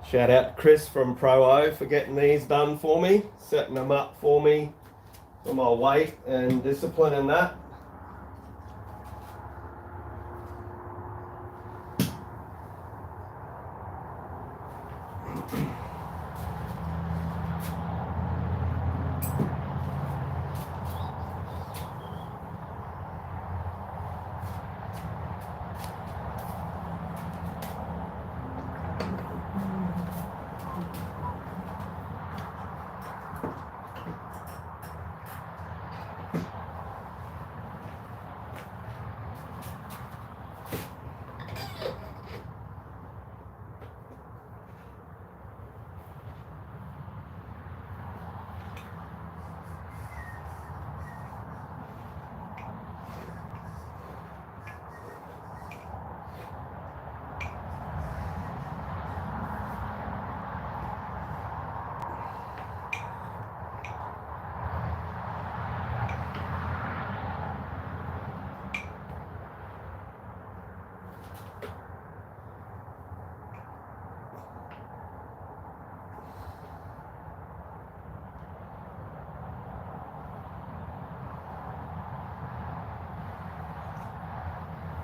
Shout out to Chris from Pro O for getting these done for me, setting them up for me for my weight and discipline and that.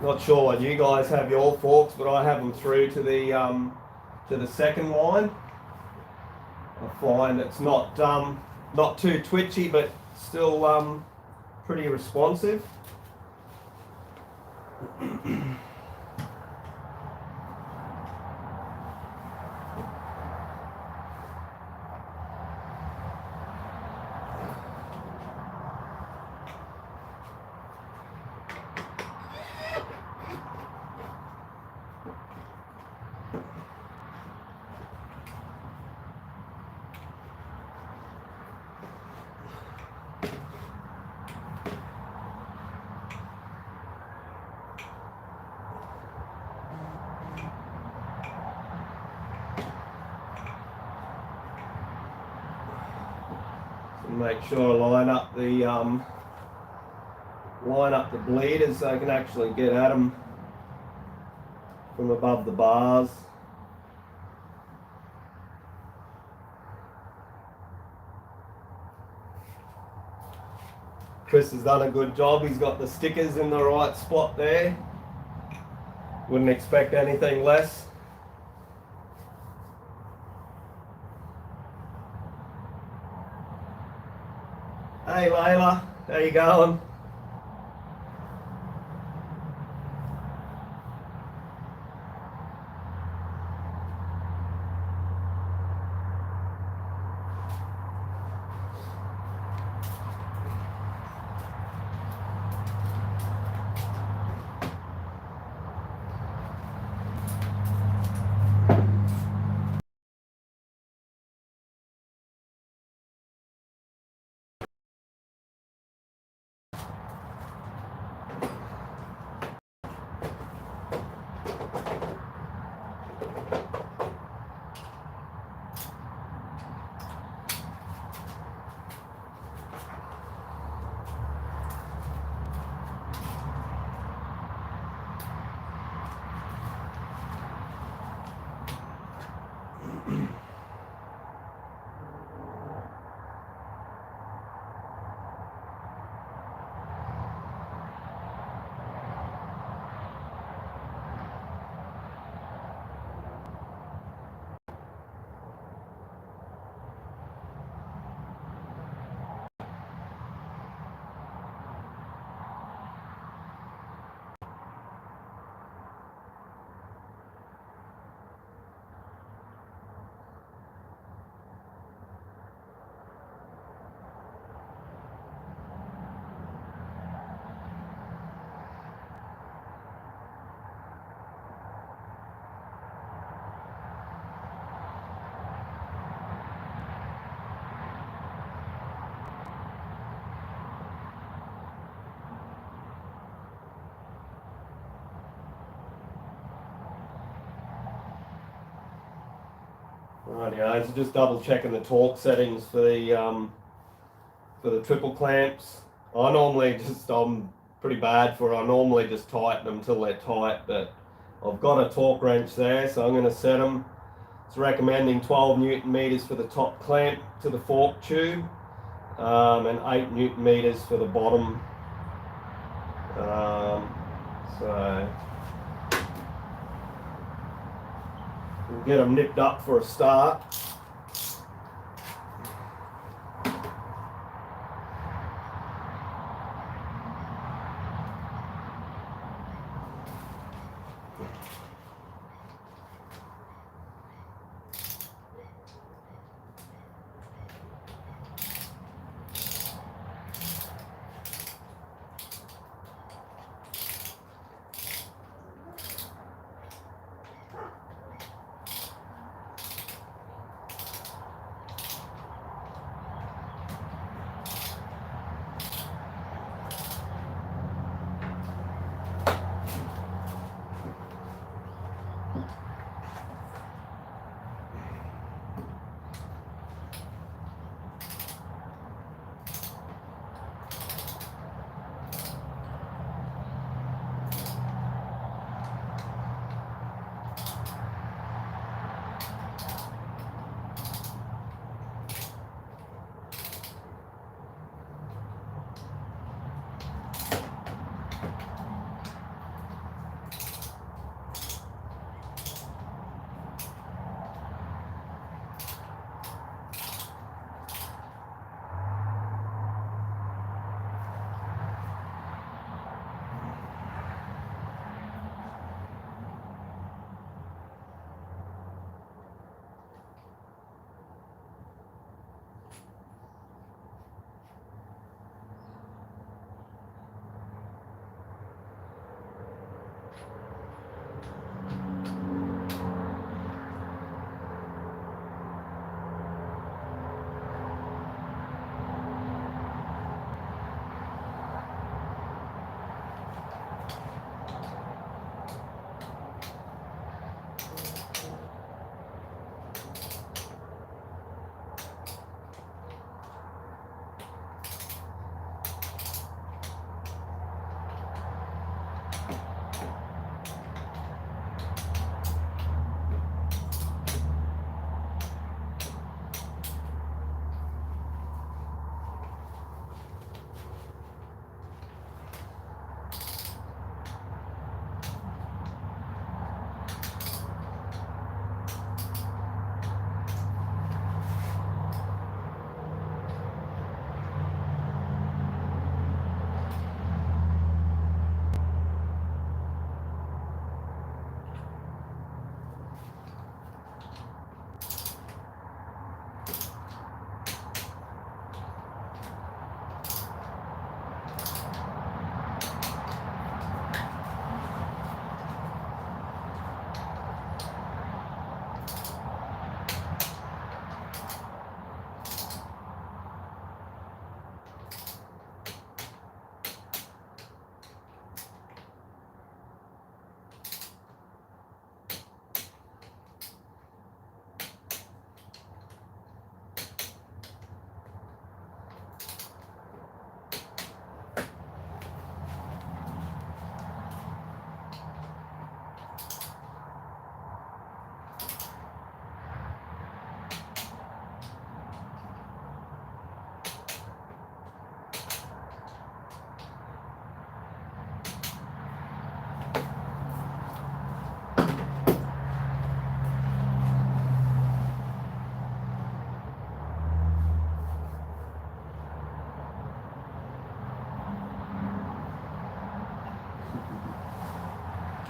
Not sure what you guys have your forks, but I have them through to the second line. I find it's not too twitchy, but still pretty responsive. Make sure I line up the bleeders so I can actually get at them from above the bars. Chris has done a good job. He's got the stickers in the right spot there. Wouldn't expect anything less. Hey Layla, how you going? Rightio, so just double checking the torque settings for the triple clamps. I'm pretty bad for it. I normally just tighten them till they're tight, but I've got a torque wrench there, so I'm going to set them. It's recommending 12 Newton meters for the top clamp to the fork tube, and 8 Newton meters for the bottom. So we'll get them nipped up for a start.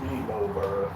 Game over.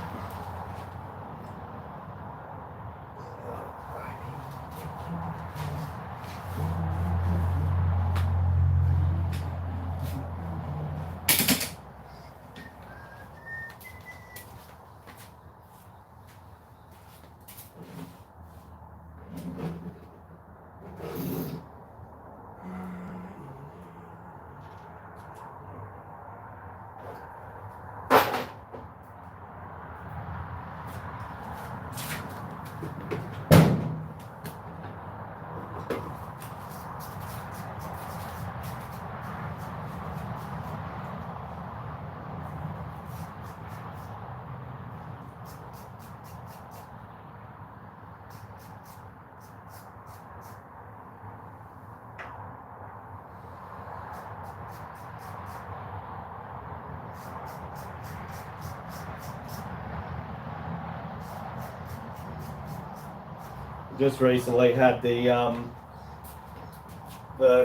just recently had the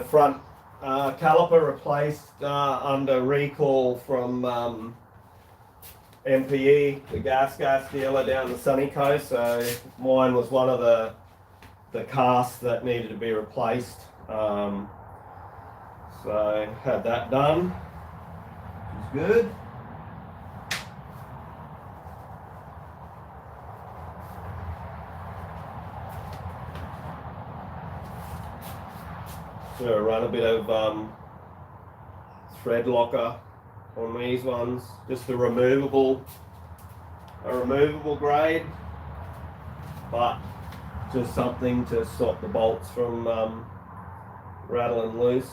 front caliper replaced under recall from MPE, the gas dealer down the sunny coast. So mine was one of the casts that needed to be replaced. So had that done, which is good. So I run a bit of thread locker on these ones, just a removable grade, but just something to stop the bolts from rattling loose.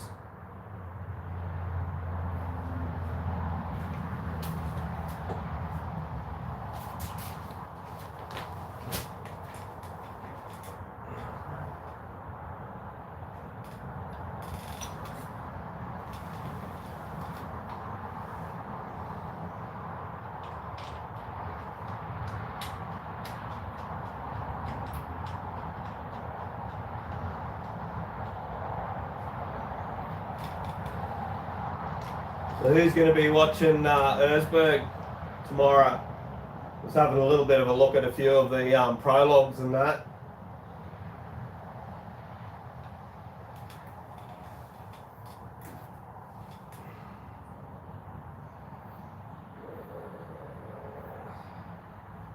So who's going to be watching Erzberg tomorrow? Just having a little bit of a look at a few of the prologues and that.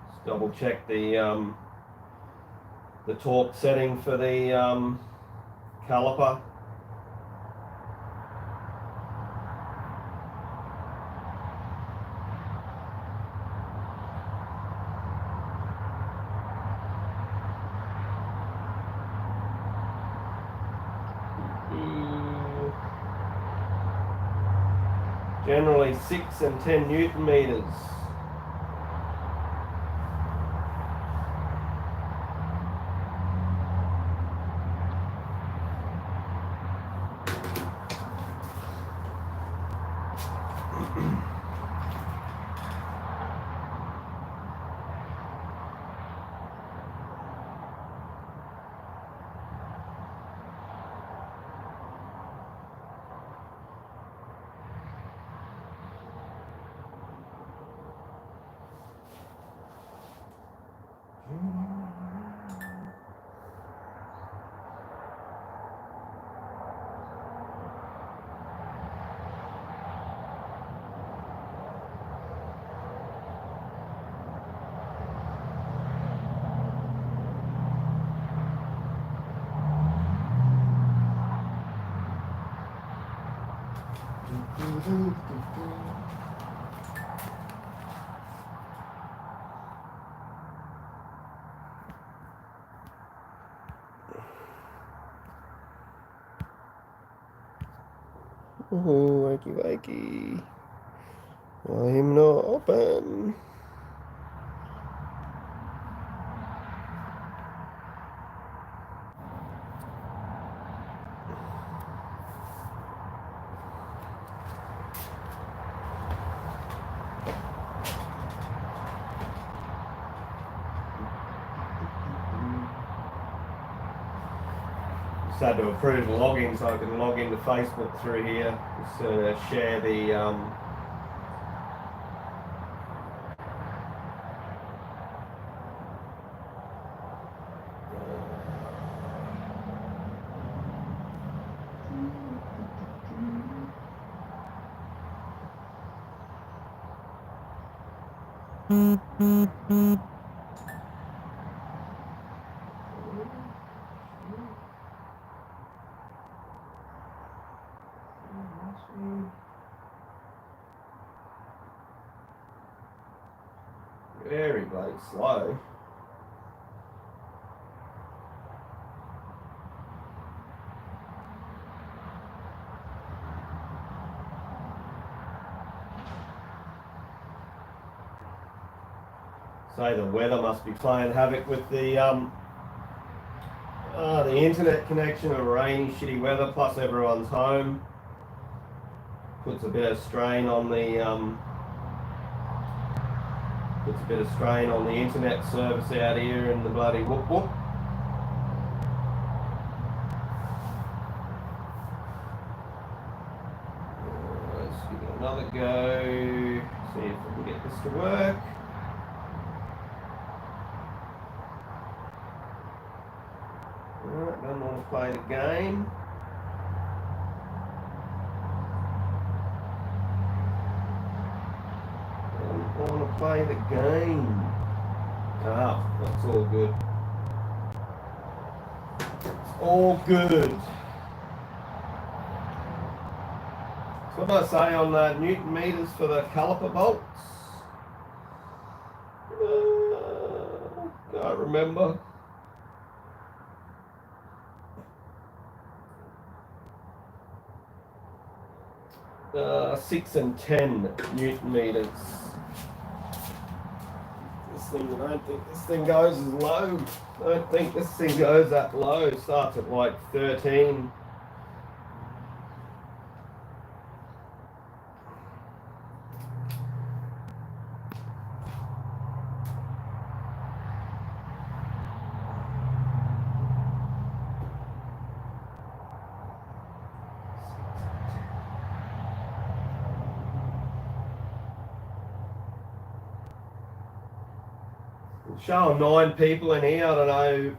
Just double check the torque setting for the caliper. Generally 6 and 10 Newton meters. Oh, wakey wakey. I'm not open. Just had to approve the login so I can log into Facebook through here. Just to share the very bloody slow. Say the weather must be playing havoc with the internet connection of rainy, shitty weather, plus everyone's home. Puts a bit of strain on the internet service out here in the bloody whoop whoop. another go. See if we can get this to work. Alright, don't want to play the game. Don't want to play the game. Ah, that's all good. It's all good. So what did I say on the Newton meters for the caliper bolts? Can't remember. Uh, 6 and 10 Newton meters. I don't think this thing goes as low. I don't think this thing goes that low. It starts at like 13. Showing 9 people in here. I don't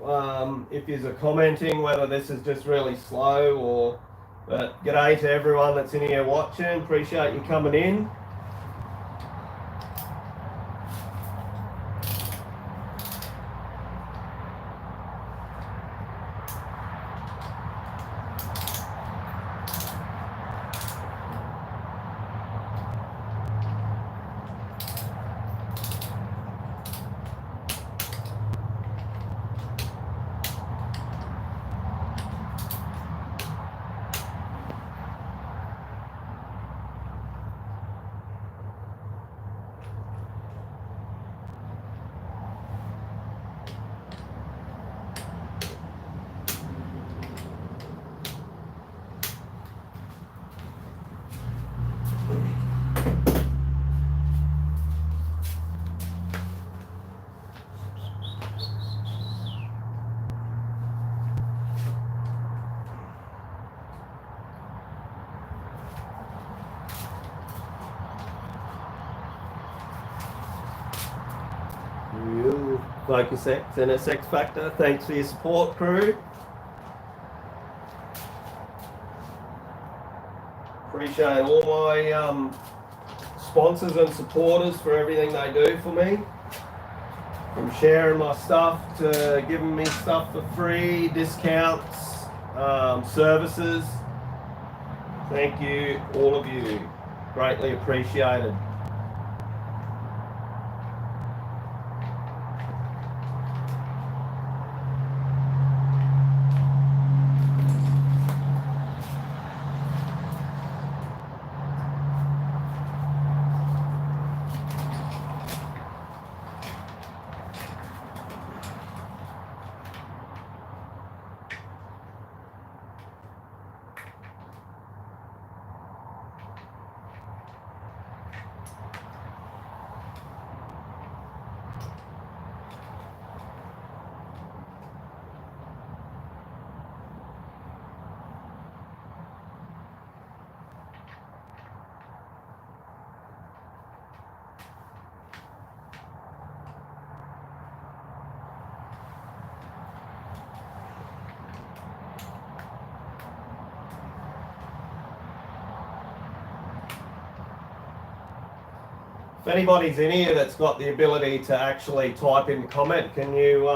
know if you're commenting whether this is just really slow or. But g'day to everyone that's in here watching. Appreciate you coming in. Focus X and SX Factor, thanks for your support, crew. Appreciate all my sponsors and supporters for everything they do for me. From sharing my stuff to giving me stuff for free, discounts, services. Thank you, all of you. Greatly appreciated. If anybody's in here that's got the ability to actually type in the comment, can you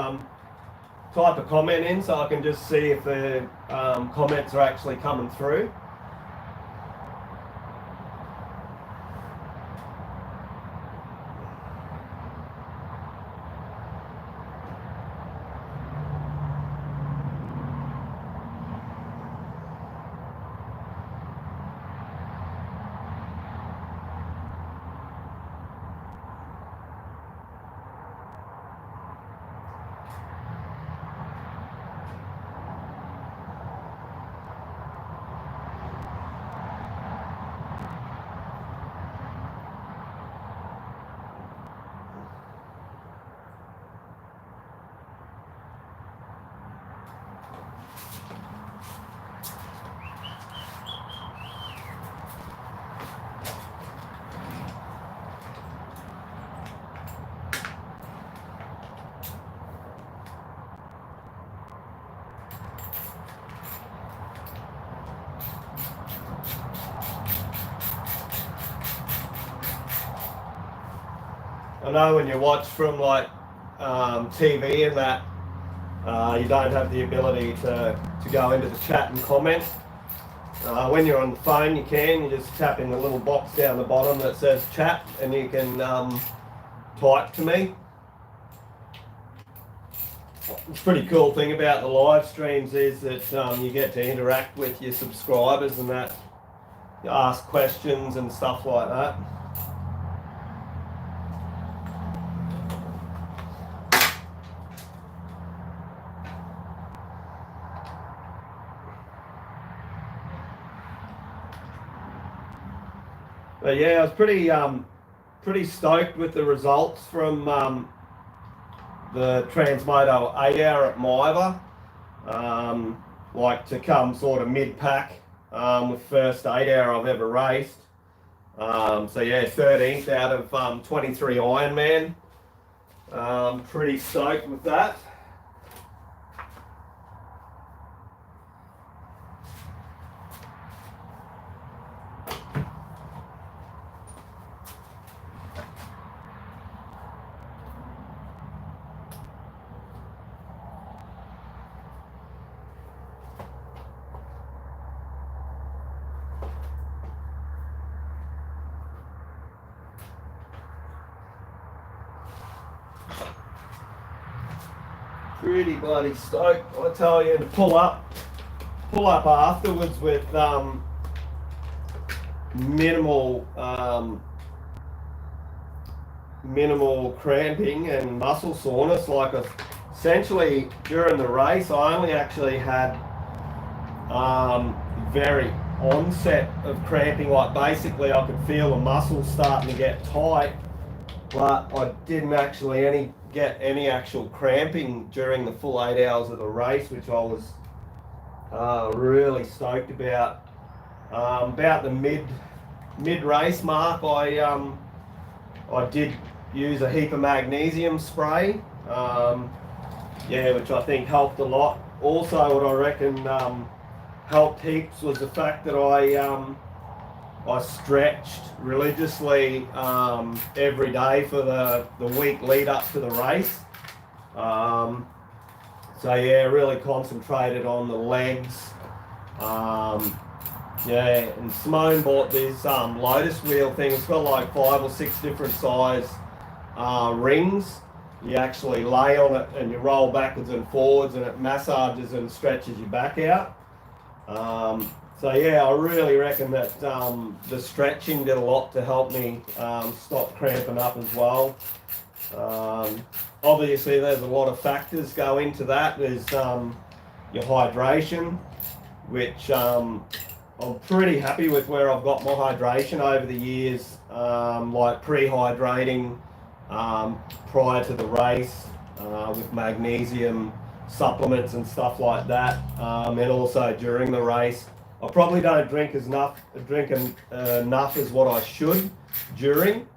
type a comment in so I can just see if the comments are actually coming through? I know when you watch from like TV and that, you don't have the ability to go into the chat and comment. When you're on the phone, you can. You just tap in the little box down the bottom that says chat, and you can type to me. It's a pretty cool thing about the live streams is that you get to interact with your subscribers and that. You ask questions and stuff like that. But yeah, I was pretty stoked with the results from the Transmoto 8 hour at Miva. Like to come sort of mid-pack with first 8 hour I've ever raced. So yeah, 13th out of 23 Ironman. Pretty stoked with that. Pretty bloody stoked, I tell you, to pull up afterwards with minimal cramping and muscle soreness. Like essentially during the race, I only actually had very onset of cramping. Like basically, I could feel the muscles starting to get tight, but I didn't actually get any actual cramping during the full 8 hours of the race, which I was really stoked about. About the mid race mark, I did use a heap of magnesium spray, yeah, which I think helped a lot. Also, what I reckon helped heaps was the fact that I stretched religiously every day for the week lead up to the race. So yeah, really concentrated on the legs. Yeah, and Simone bought this Lotus wheel thing. It's got like 5 or 6 different size rings. You actually lay on it and you roll backwards and forwards, and it massages and stretches your back out. So yeah, I really reckon that the stretching did a lot to help me stop cramping up as well. Obviously, there's a lot of factors go into that. There's your hydration, which I'm pretty happy with where I've got my hydration over the years, like pre-hydrating prior to the race with magnesium supplements and stuff like that, and also during the race. I probably don't drink enough as what I should during,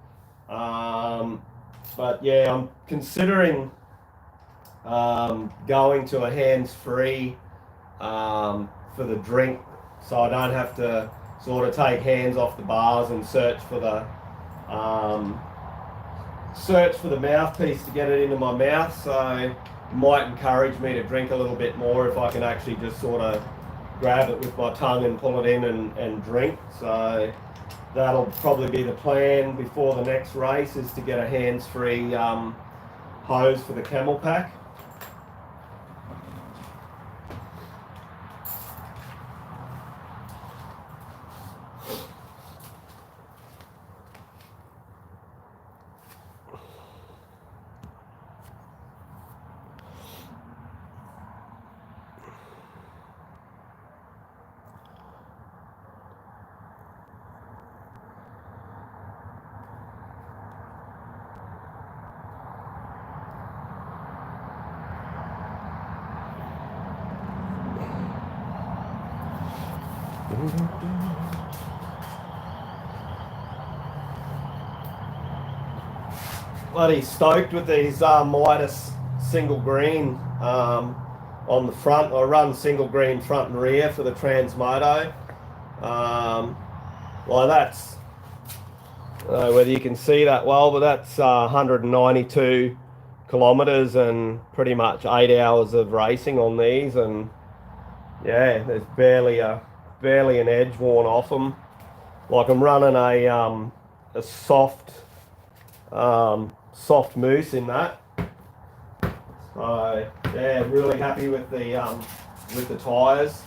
but yeah, I'm considering going to a hands-free for the drink, so I don't have to sort of take hands off the bars and search for the mouthpiece to get it into my mouth. So it might encourage me to drink a little bit more if I can actually just sort of grab it with my tongue and pull it in and drink. So that'll probably be the plan before the next race, is to get a hands-free hose for the camel pack. Bloody stoked with these Midas single green on the front. I run single green front and rear for the Transmoto. Well, that's Whether you can see that well, but that's 192 kilometers and pretty much 8 hours of racing on these, and yeah, there's barely an edge worn off them. Like I'm running a soft mousse in that. So yeah, really happy with the tyres.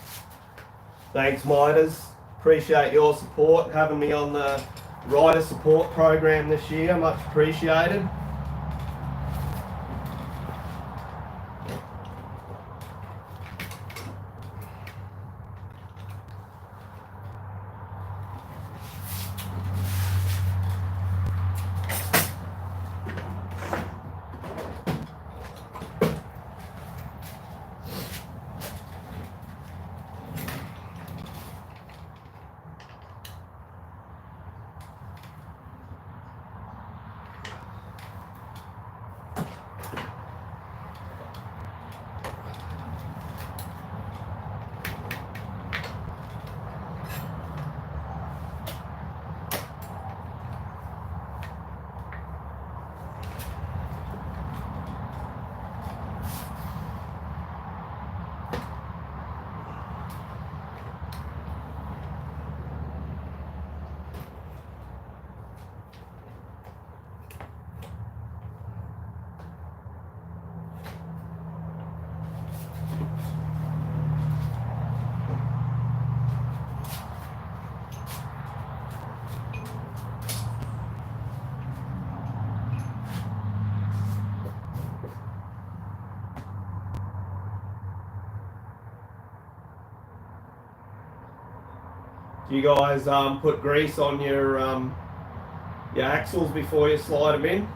Thanks, Miters. Appreciate your support, having me on the rider support program this year. Much appreciated. Do you guys put grease on your axles before you slide them in?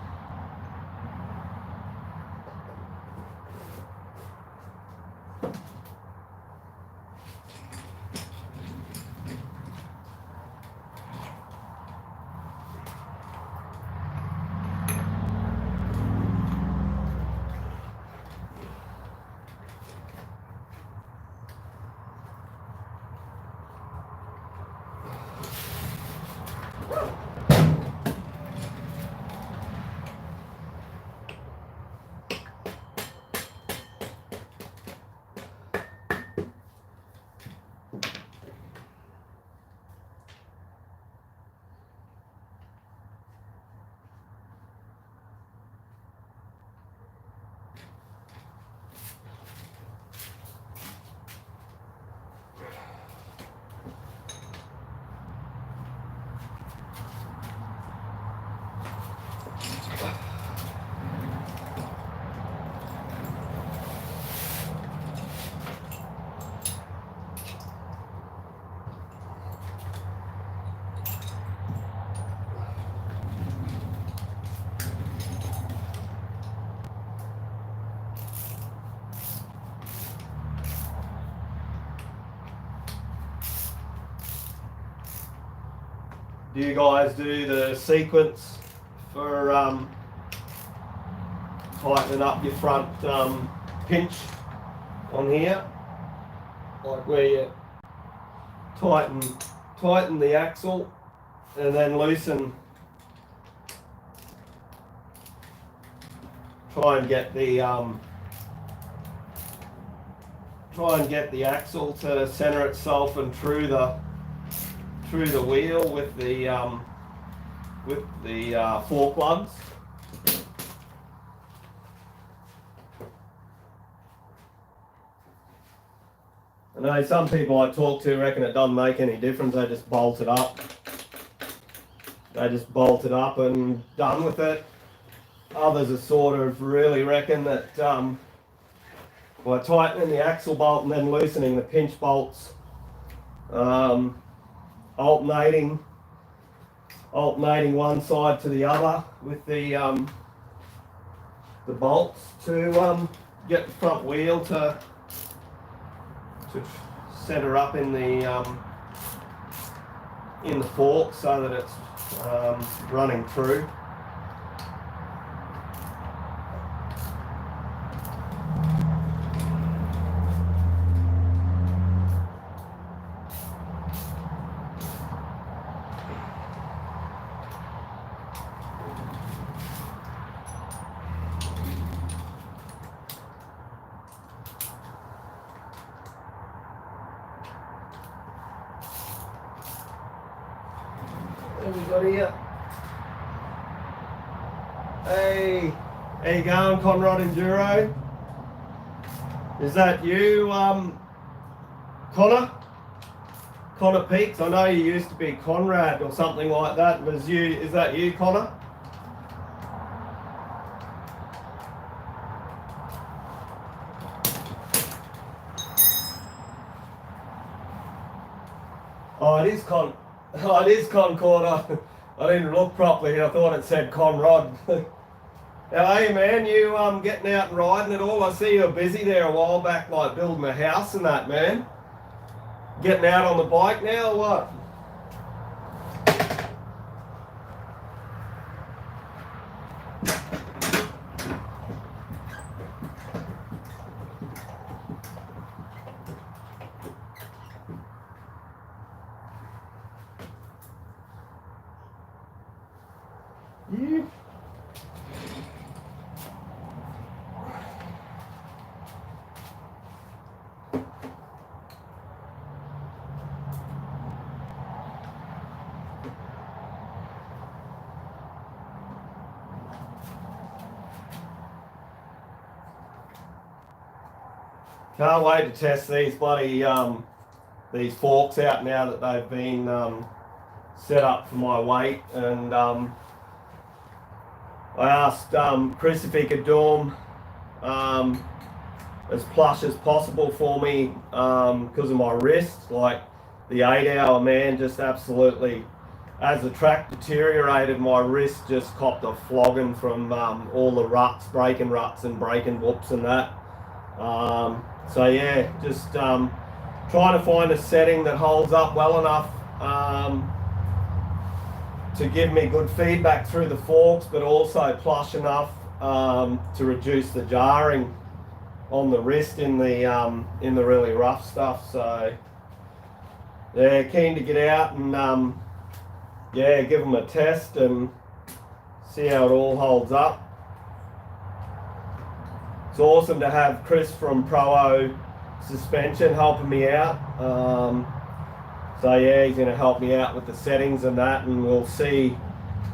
Do you guys do the sequence for tightening up your front pinch on here? Like where you tighten the axle and then loosen, try and get the axle to center itself and through the wheel with the fork lugs. I know some people I talk to reckon it doesn't make any difference, they just bolt it up. They just bolt it up and done with it. Others are sort of really reckon that by tightening the axle bolt and then loosening the pinch bolts, alternating one side to the other with the bolts to get the front wheel to center up in the fork so that it's running through. What have we got here? Hey, how you going, Conrad Enduro? Is that you, Connor? Connor Peaks? I know you used to be Conrad or something like that. Is that you, Connor? Oh, it is Concord. I didn't look properly. I thought it said Conrod. How are you, man? You getting out and riding at all? I see you were busy there a while back, like building a house and that, man. Getting out on the bike now or what? Yeah. Can't wait to test these bloody these forks out now that they've been set up for my weight. And I asked Chris if he could do them as plush as possible for me because of my wrist. Like the 8-hour, man, just absolutely, as the track deteriorated, my wrist just copped a flogging from all the ruts, braking ruts and braking whoops and that. So yeah, just trying to find a setting that holds up well enough to give me good feedback through the forks, but also plush enough to reduce the jarring on the wrist in the really rough stuff. So yeah, keen to get out and yeah, give them a test and see how it all holds up. It's awesome to have Chris from Pro Suspension helping me out. So yeah, he's going to help me out with the settings and that, and we'll see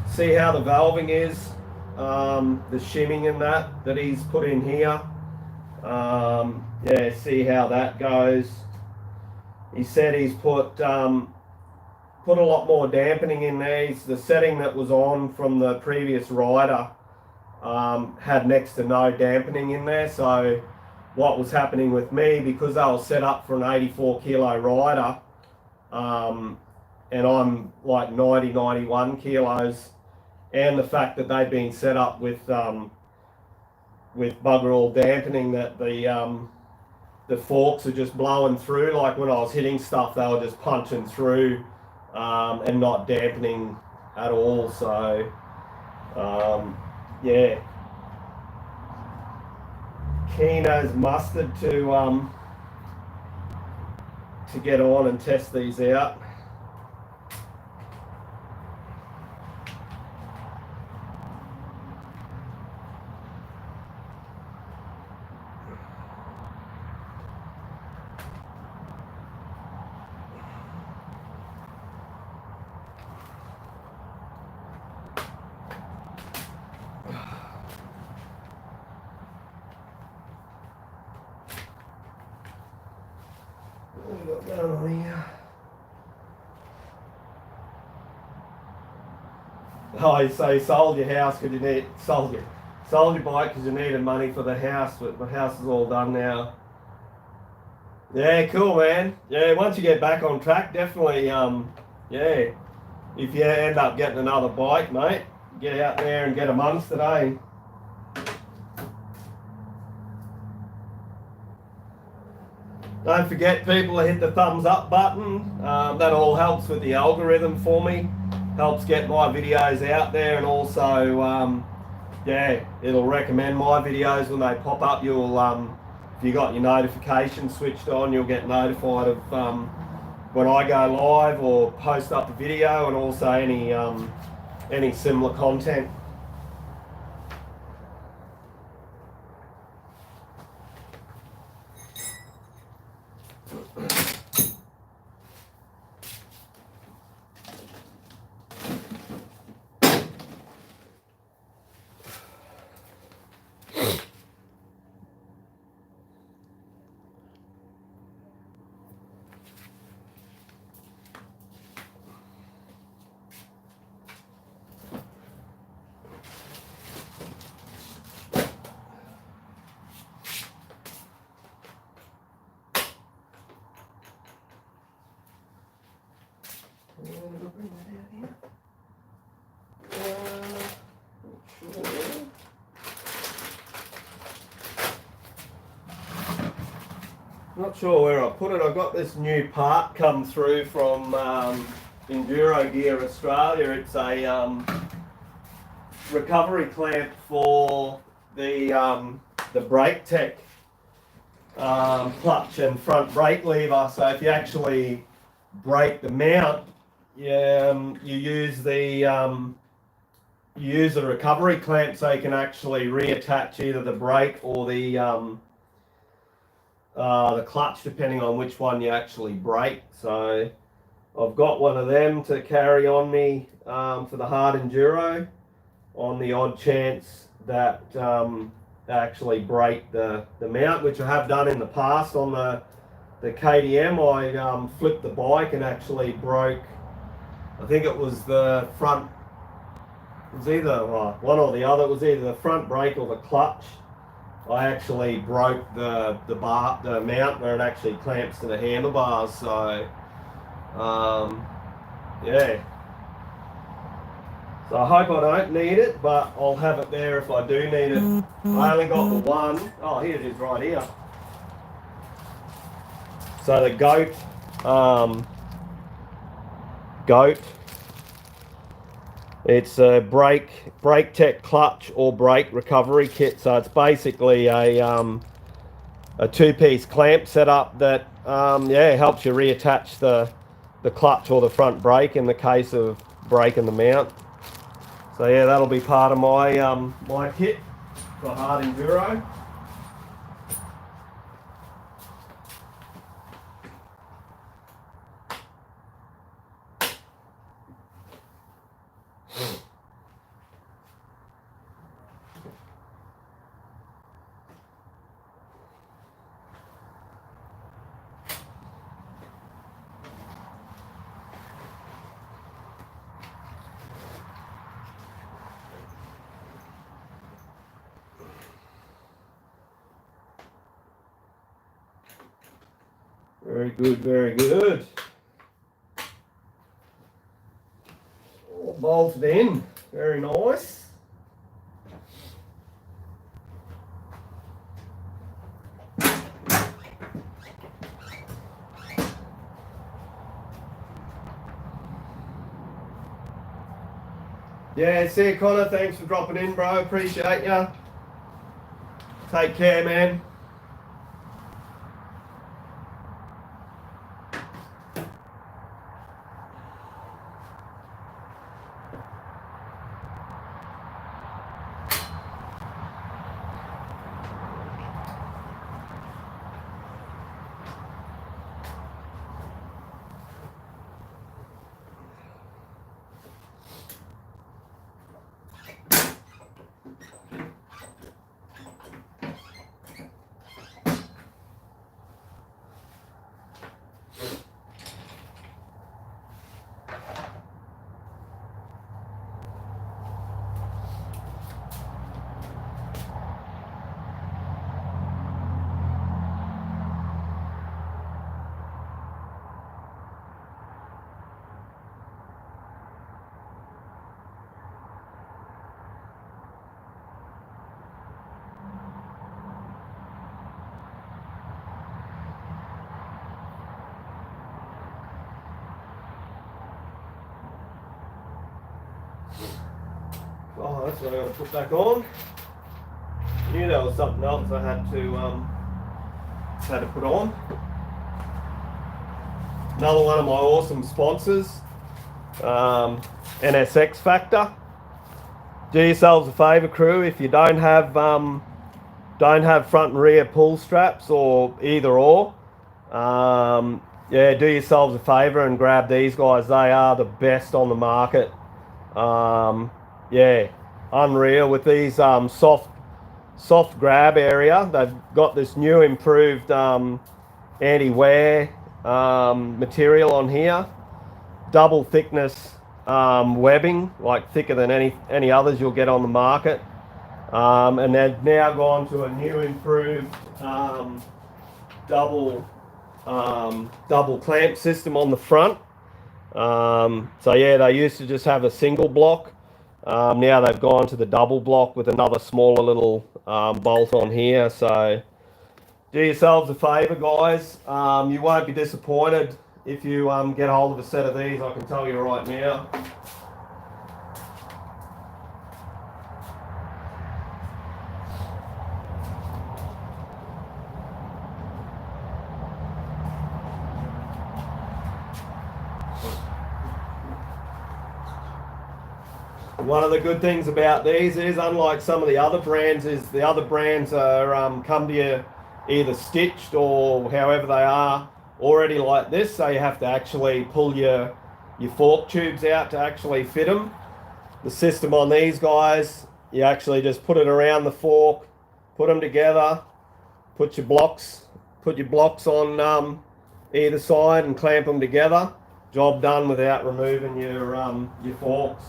how the valving is, the shimming and that he's put in here. Yeah, see how that goes. He said he's put a lot more dampening in these. The setting that was on from the previous rider had next to no dampening in there. So what was happening with me, because they were set up for an 84 kilo rider, and I'm like 90, 91 kilos, and the fact that they'd been set up with bugger all dampening, that the forks are just blowing through. Like when I was hitting stuff, they were just punching through and not dampening at all. So yeah, keen as mustard to get on and test these out. What have we got going on here? Oh, so you sold your house because you sold your bike because you needed money for the house, but the house is all done now. Yeah, cool, man. Yeah, once you get back on track, definitely, yeah, if you end up getting another bike, mate, get out there and get amongst it, eh? Don't forget, people, to hit the thumbs up button. That all helps with the algorithm for me. Helps get my videos out there, and also, yeah, it'll recommend my videos when they pop up. You'll, if you got your notifications switched on, you'll get notified of when I go live or post up a video, and also any similar content. not sure where I put it. I got this new part come through from Enduro Gear Australia. It's a recovery clamp for the brake tech clutch and front brake lever. So if you actually break the mount, you use the recovery clamp so you can actually reattach either the brake or the clutch, depending on which one you actually break. So I've got one of them to carry on me for the hard enduro, on the odd chance that actually break the mount, which I have done in the past on the KTM. I flipped the bike and actually broke, I think it was the front, it was either one or the other, it was either the front brake or the clutch. I actually broke the mount where it actually clamps to the handlebars. So yeah. So I hope I don't need it, but I'll have it there if I do need it. I only got the one. Oh, here it is right here. So the goat, it's a brake tech clutch or brake recovery kit. So it's basically a two-piece clamp setup that helps you reattach the clutch or the front brake in the case of breaking the mount. So yeah, that'll be part of my my kit for hard enduro. Very good, very good. All bolted in, very nice. Yeah, see you, Connor. Thanks for dropping in, bro. Appreciate ya. Take care, man. Oh, that's what I got to put back on. I knew there was something else I had to put on. Another one of my awesome sponsors, NSX Factor. Do yourselves a favour, crew. If you don't have front and rear pull straps or either or, do yourselves a favour and grab these guys. They are the best on the market. Unreal with these soft grab area. They've got this new improved anti-wear material on here, double thickness webbing, like thicker than any others you'll get on the market, and they've now gone to a new improved double clamp system on the front. So yeah, they used to just have a single block. Now they've gone to the double block with another smaller little bolt on here. So do yourselves a favour, guys. You won't be disappointed if you get hold of a set of these, I can tell you right now. One of the good things about these is, unlike some of the other brands, is the other brands are come to you either stitched or however they are already like this, so you have to actually pull your fork tubes out to actually fit them. The system on these guys, you actually just put it around the fork, put them together, put your blocks on either side and clamp them together. Job done without removing your forks.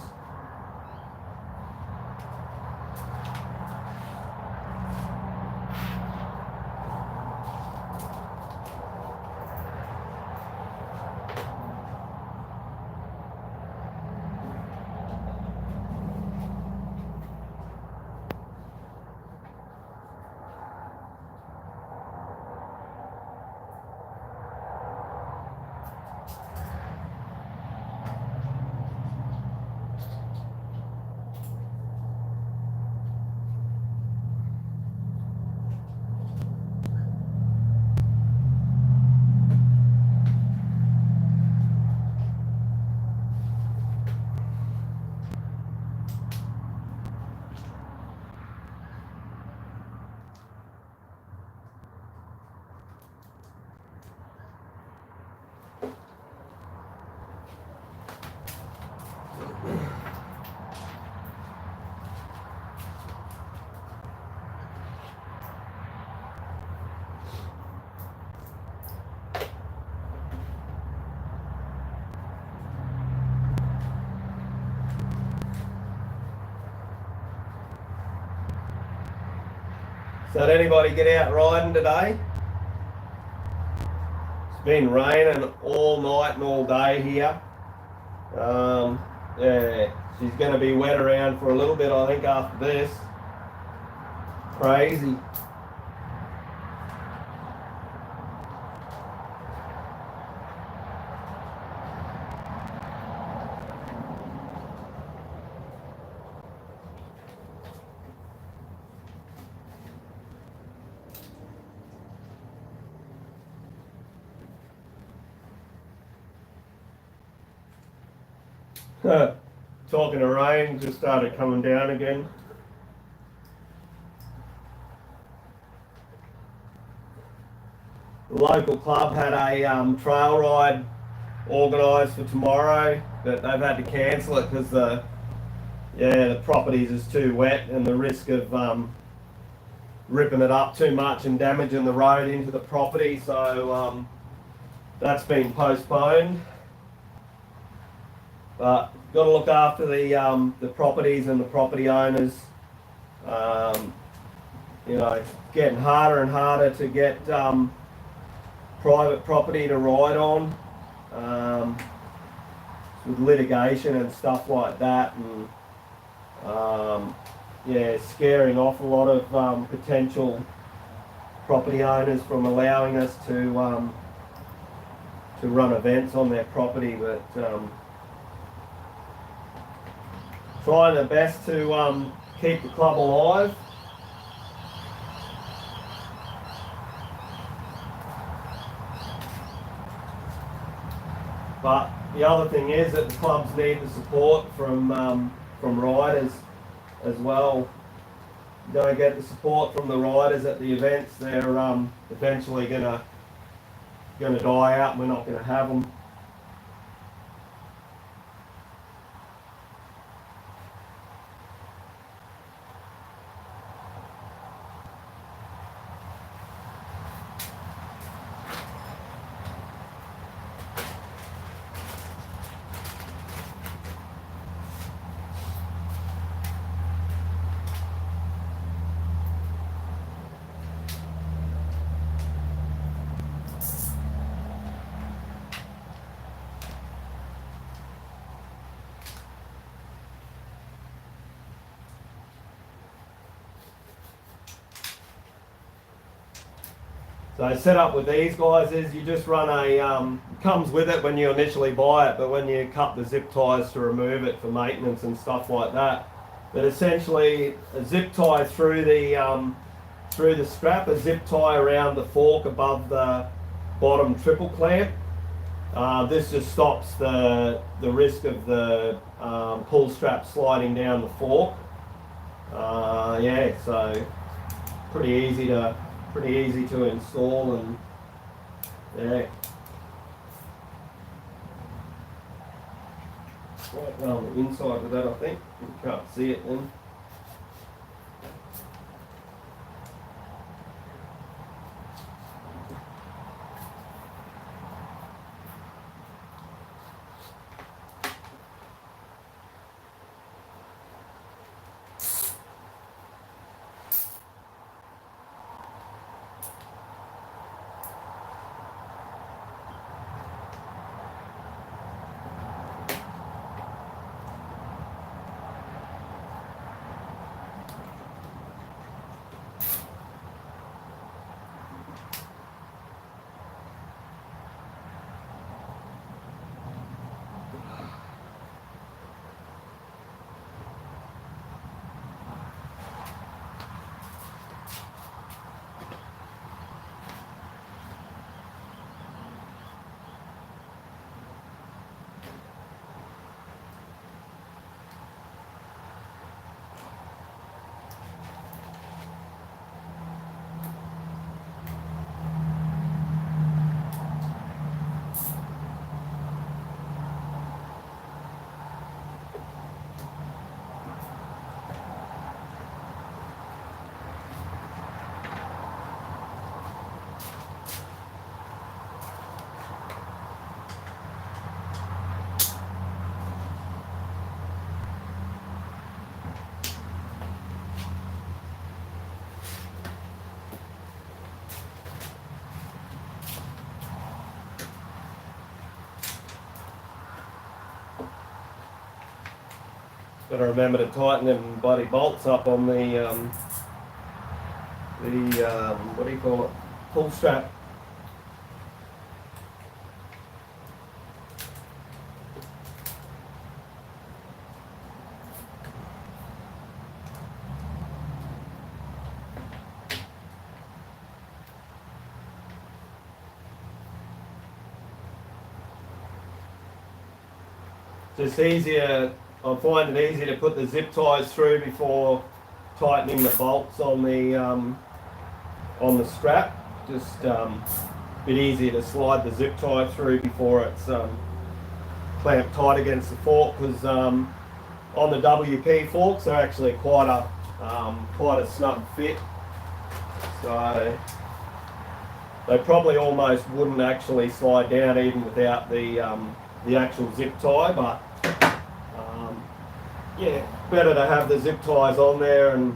So did anybody get out riding today? It's been raining all night and all day here. Yeah, she's going to be wet around for a little bit, I think, after this. Crazy. Talking of rain, just started coming down again. The local club had a trail ride organised for tomorrow, but they've had to cancel it because the properties is too wet and the risk of ripping it up too much and damaging the road into the property. So that's been postponed. But got to look after the properties and the property owners. You know, it's getting harder and harder to get private property to ride on with litigation and stuff like that, and yeah, scaring off a lot of potential property owners from allowing us to run events on their property, but trying their best to keep the club alive. But the other thing is that the clubs need the support from riders as well. You don't get the support from the riders at the events, they're eventually gonna die out and we're not gonna have them. So set up with these guys is you just run a, comes with it when you initially buy it, but when you cut the zip ties to remove it for maintenance and stuff like that. But essentially a zip tie through the strap, a zip tie around the fork above the bottom triple clamp. This just stops the risk of the pull strap sliding down the fork. Yeah, so pretty easy to install, and yeah. Right on the inside of that, I think. You can't see it then. Got to remember to tighten them bloody bolts up on the what do you call it? Pull strap. Just easier. I find it easy to put the zip ties through before tightening the bolts on the strap. Just a bit easier to slide the zip tie through before it's clamped tight against the fork, because on the WP forks they're actually quite a snug fit. So they probably almost wouldn't actually slide down even without the actual zip tie, but yeah, better to have the zip ties on there and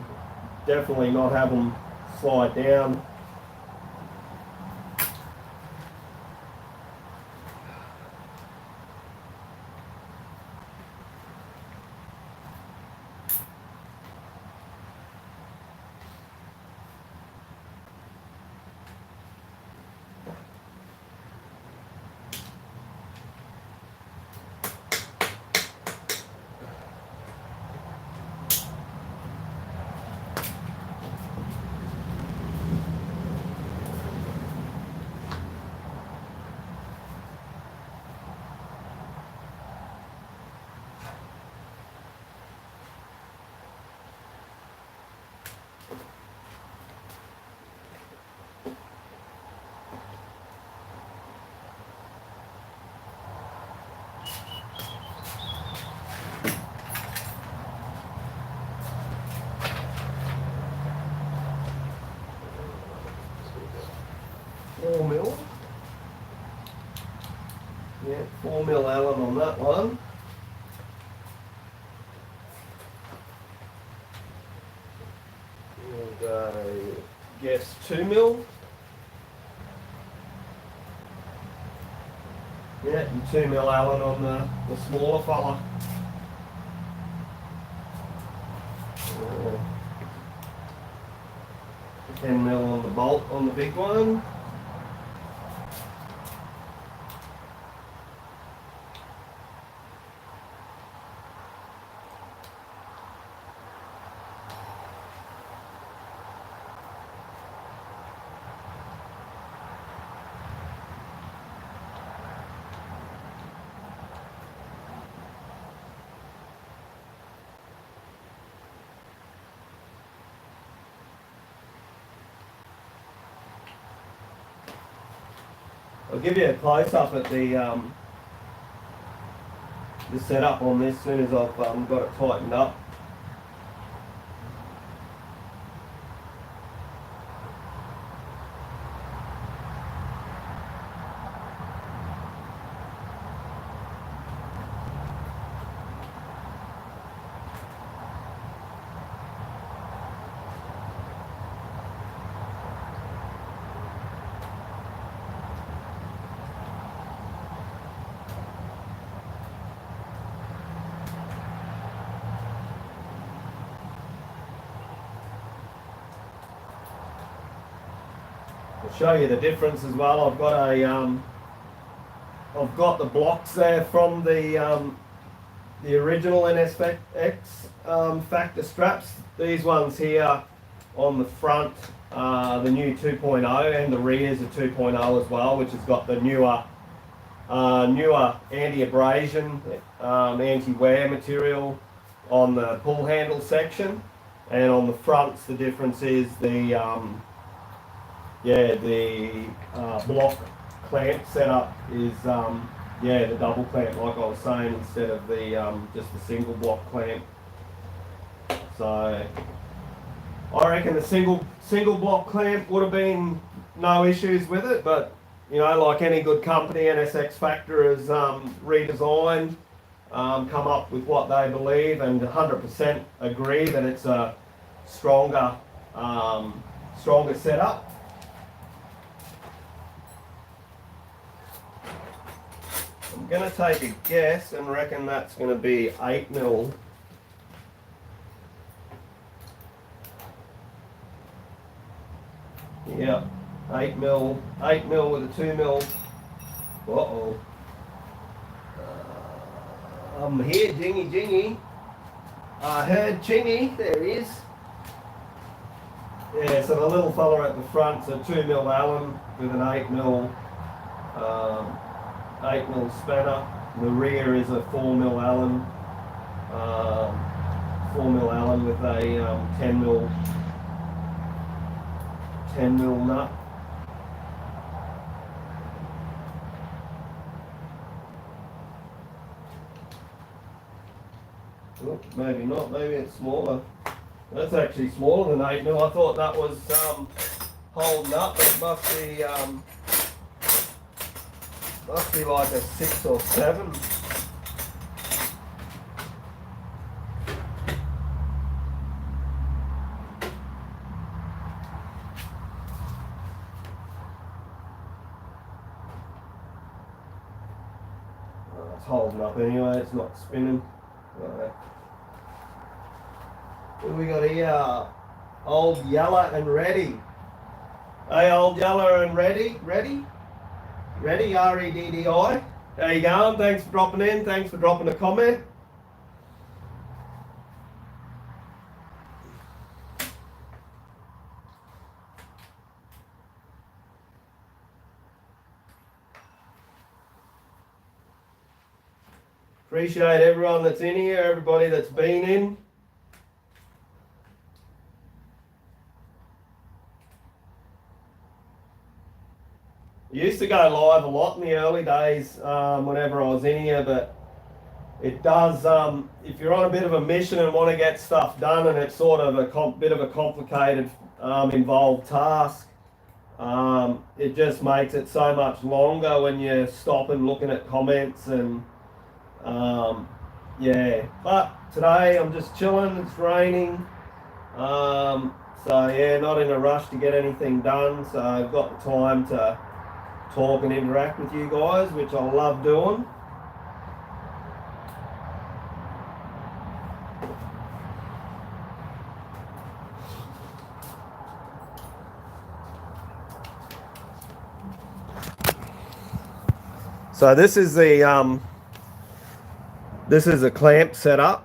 definitely not have them slide down. Yeah, 4mm Allen on that one. And guess 2mm. Yeah, and 2mm Allen on the smaller fella. 10mm on the bolt on the big one. I'll give you a close up at the setup on this as soon as I've got it tightened up. I'll show you the difference as well. I've got the blocks there from the original NSX factor straps. These ones here on the front, the new 2.0, and the rears are 2.0 as well, which has got the newer anti-abrasion, anti-wear material on the pull handle section, and on the fronts the difference is the block clamp setup is the double clamp, like I was saying, instead of the just the single block clamp. So I reckon the single block clamp would have been no issues with it, but you know, like any good company, NSX Factor has redesigned, come up with what they believe, and 100% agree that it's a stronger setup. I'm going to take a guess and reckon that's going to be 8mm. Yeah, 8mm with a 2mm. Uh-oh. I'm here, Jingy. I heard Chingy, there he is. Yeah, so the little fella at the front's a 2mm Allen with an 8mm 8mm spanner. The rear is a 4mm Allen, 4mm Allen with a 10mm nut. Oh, maybe not, maybe it's smaller. That's actually smaller than 8mm. I thought that was holding up, but it must be like a 6 or 7. It's holding up anyway, it's not spinning. Right. What do we got here? Old Yeller and Ready. Hey, Old Yeller and Ready? Ready, R-E-D-D-I. How you going? Thanks for dropping in. Thanks for dropping a comment. Appreciate everyone that's in here, everybody that's been in. I used to go live a lot in the early days whenever I was in here, but it does, if you're on a bit of a mission and want to get stuff done and it's sort of a bit of a complicated, involved task, it just makes it so much longer when you stop and looking at comments and yeah. But today I'm just chilling, it's raining, so yeah, not in a rush to get anything done, so I've got the time to talk and interact with you guys, which I love doing. So this is the clamp setup.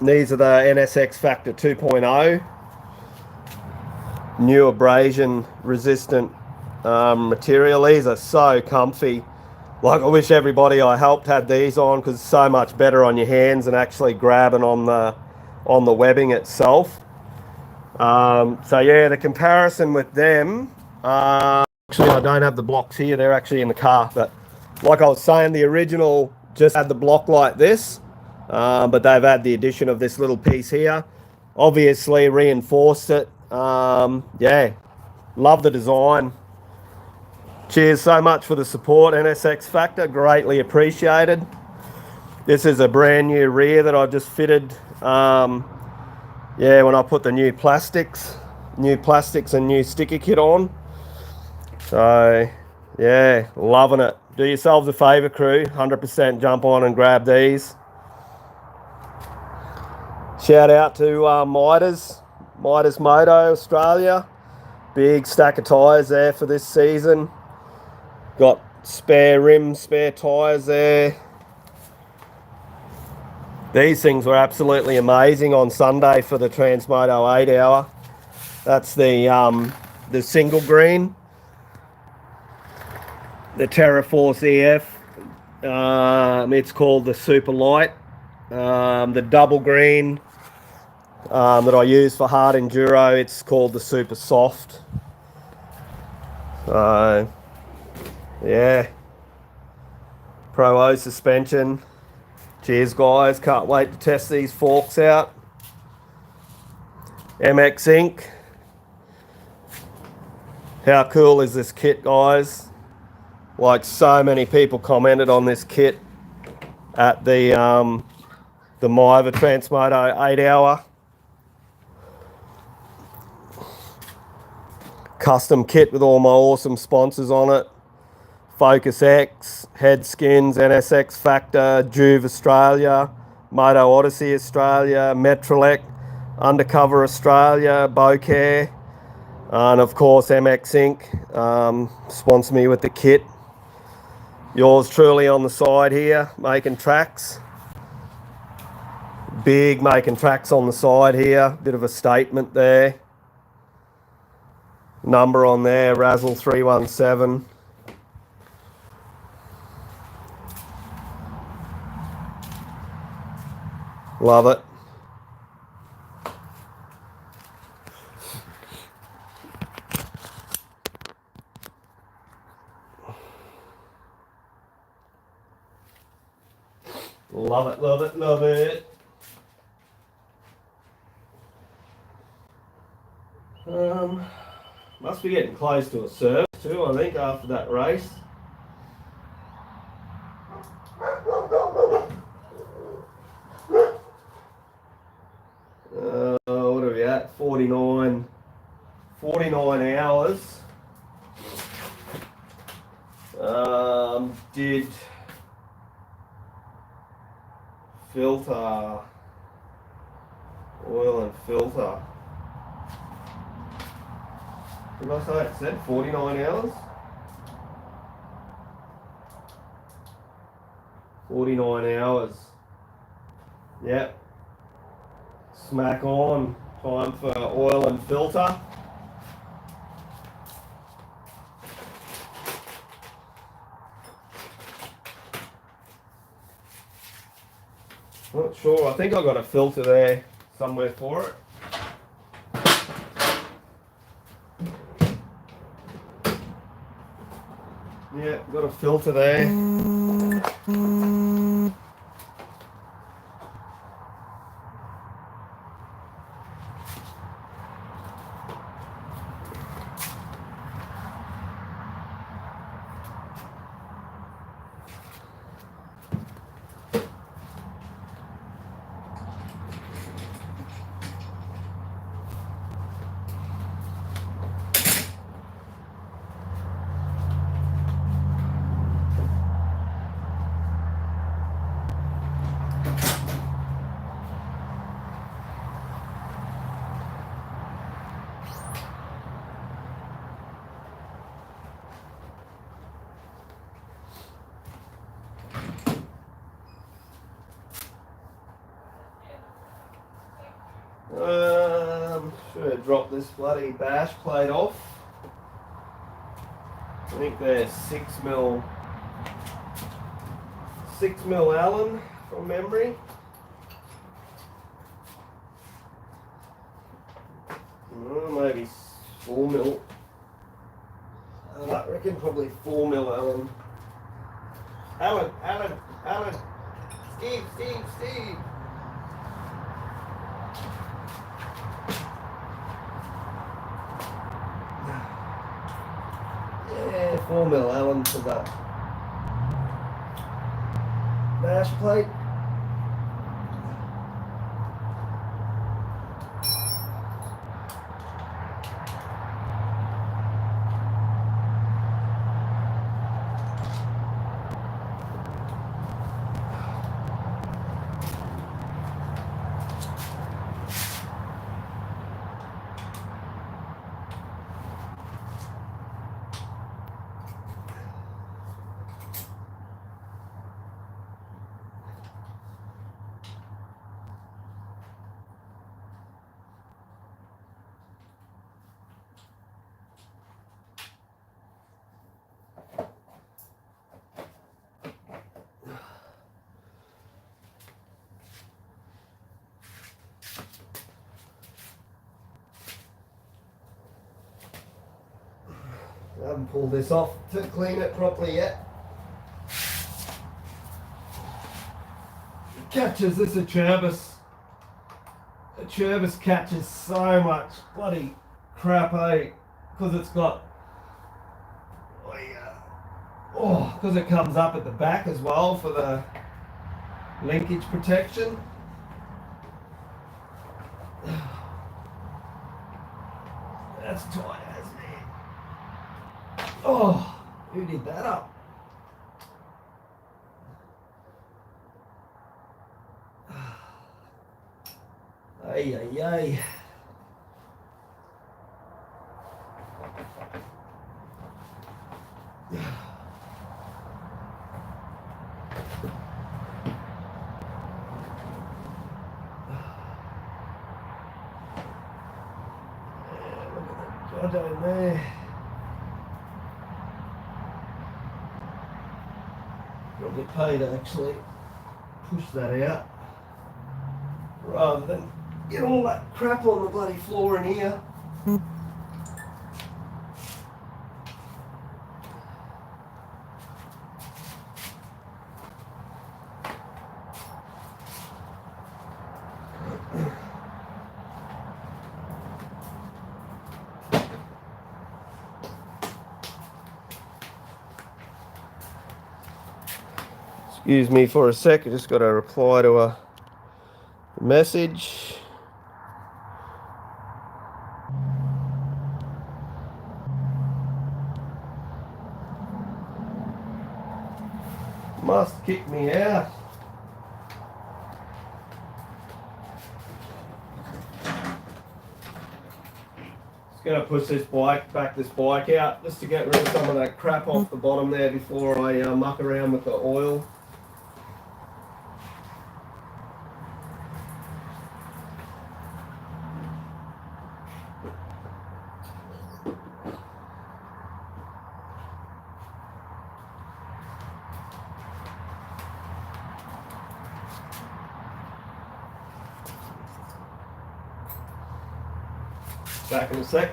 These are the NSX Factor 2.0 new abrasion resistant material. These are so comfy. Like, I wish everybody I helped had these on, because it's so much better on your hands and actually grabbing on the webbing itself. So yeah, the comparison with them, actually Actually, I don't have the blocks here. They're actually in the car. But like I was saying, the original just had the block like this. But they've had the addition of this little piece here. Obviously reinforced it. Yeah, love the design. Cheers so much for the support, NSX Factor. Greatly appreciated. This is a brand new rear that I just fitted. Yeah, when I put the new plastics and new sticker kit on. So, yeah, loving it. Do yourselves a favour, crew. 100% jump on and grab these. Shout out to Midas Moto Australia. Big stack of tyres there for this season. Got spare rims, spare tyres there. These things were absolutely amazing on Sunday for the Transmoto 8 hour. That's the single green, the TerraForce EF. It's called the Super Light. The double green that I use for hard enduro, it's called the Super Soft. Yeah, Pro O suspension. Cheers guys, can't wait to test these forks out. MX Inc. How cool is this kit, guys? Like, so many people commented on this kit at the Miva Transmoto 8 hour. Custom kit with all my awesome sponsors on it. Focus X, Head Skins, NSX Factor, Juve Australia, Moto Odyssey Australia, Metrolec, Undercover Australia, Bocare, and of course MX Inc. Sponsor me with the kit. Yours truly on the side here, making tracks. Big making tracks on the side here, bit of a statement there. Number on there, Razzle 317. Love it. Love it, love it, love it. Must be getting close to a service too, I think, after that race. What are we at? 49 hours. Did filter, oil and filter. Did I say it said 49 hours? 49 hours. Yep. Smack on. Time for oil and filter. Not sure. I think I got a filter there somewhere for it. Yeah, got a filter there. Should have dropped this bloody bash plate off. I think they're 6mm Allen from memory. Maybe 4mm. I reckon probably 4mm Allen. Allen. Steve. Yeah, 4mm Allen for that dash plate. I haven't pulled this off to clean it properly yet. It catches this Acerbis. Acerbis catches so much bloody crap, eh? Because it's got, because it comes up at the back as well for the linkage protection. That's tight, isn't it? Oh, who did that up? Ay. Look at that down there. It'll get paid to actually push that out rather than get all that crap on the bloody floor in here. Excuse me for a sec, I just got to reply to a message. Must kick me out. Just going to push this bike out just to get rid of some of that crap off the bottom there before I muck around with the oil. Back in a sec.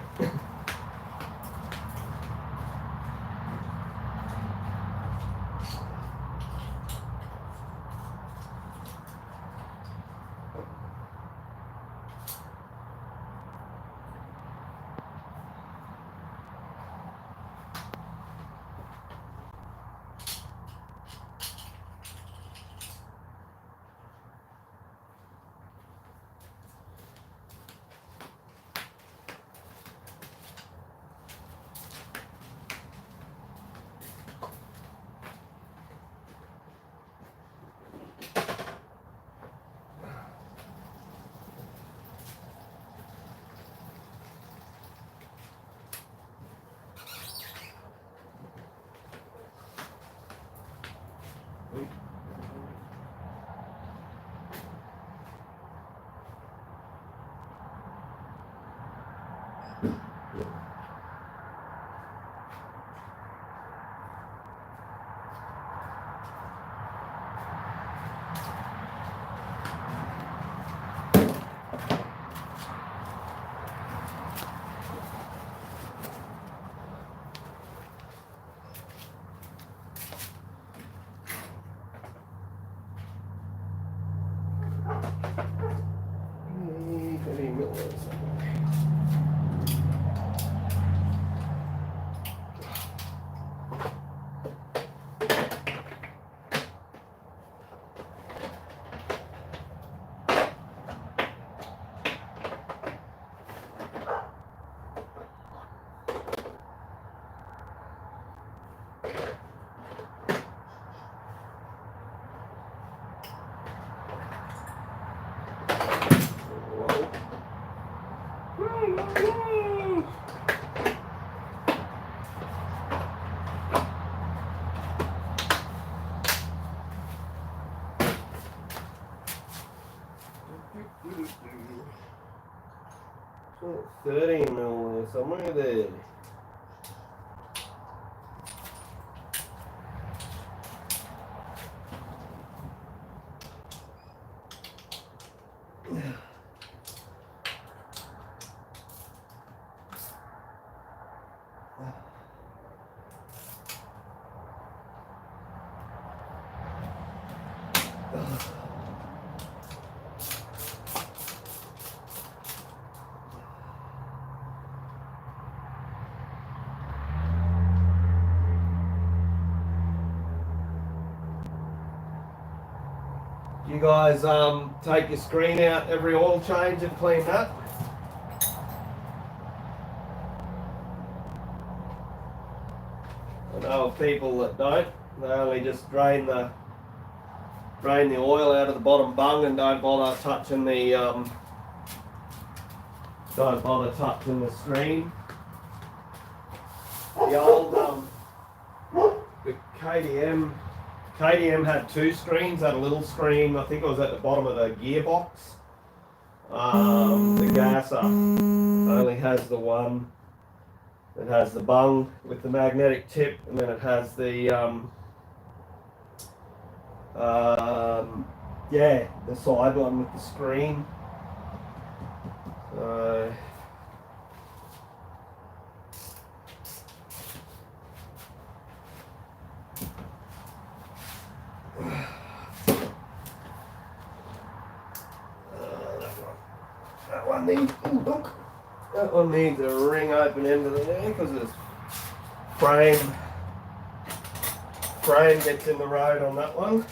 $13 there, somewhere there. You guys take your screen out every oil change and clean that? I know of people that don't. They only just drain the oil out of the bottom bung and don't bother touching the screen. The old the KTM had two screens. Had a little screen, I think it was at the bottom of the gearbox. The gasser only has the one. It has the bung with the magnetic tip, and then it has the the side one with the screen. That one needs a ring open end of the there because its frame gets in the road on that one.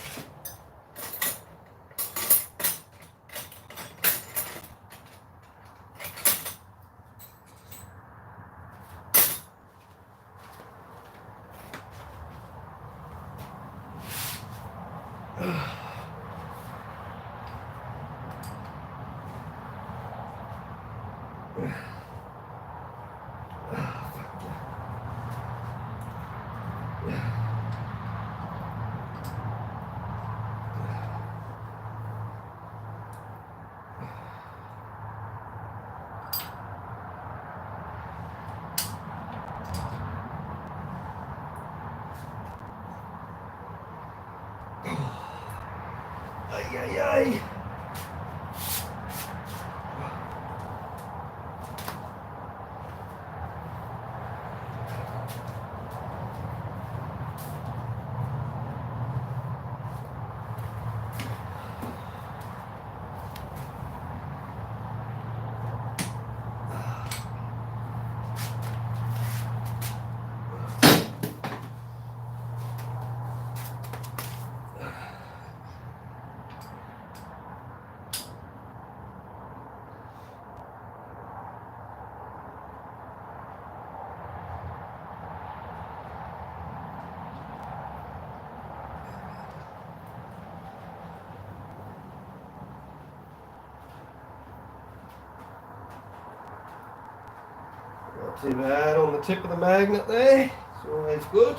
Ay. Not too bad on the tip of the magnet there. It's always good.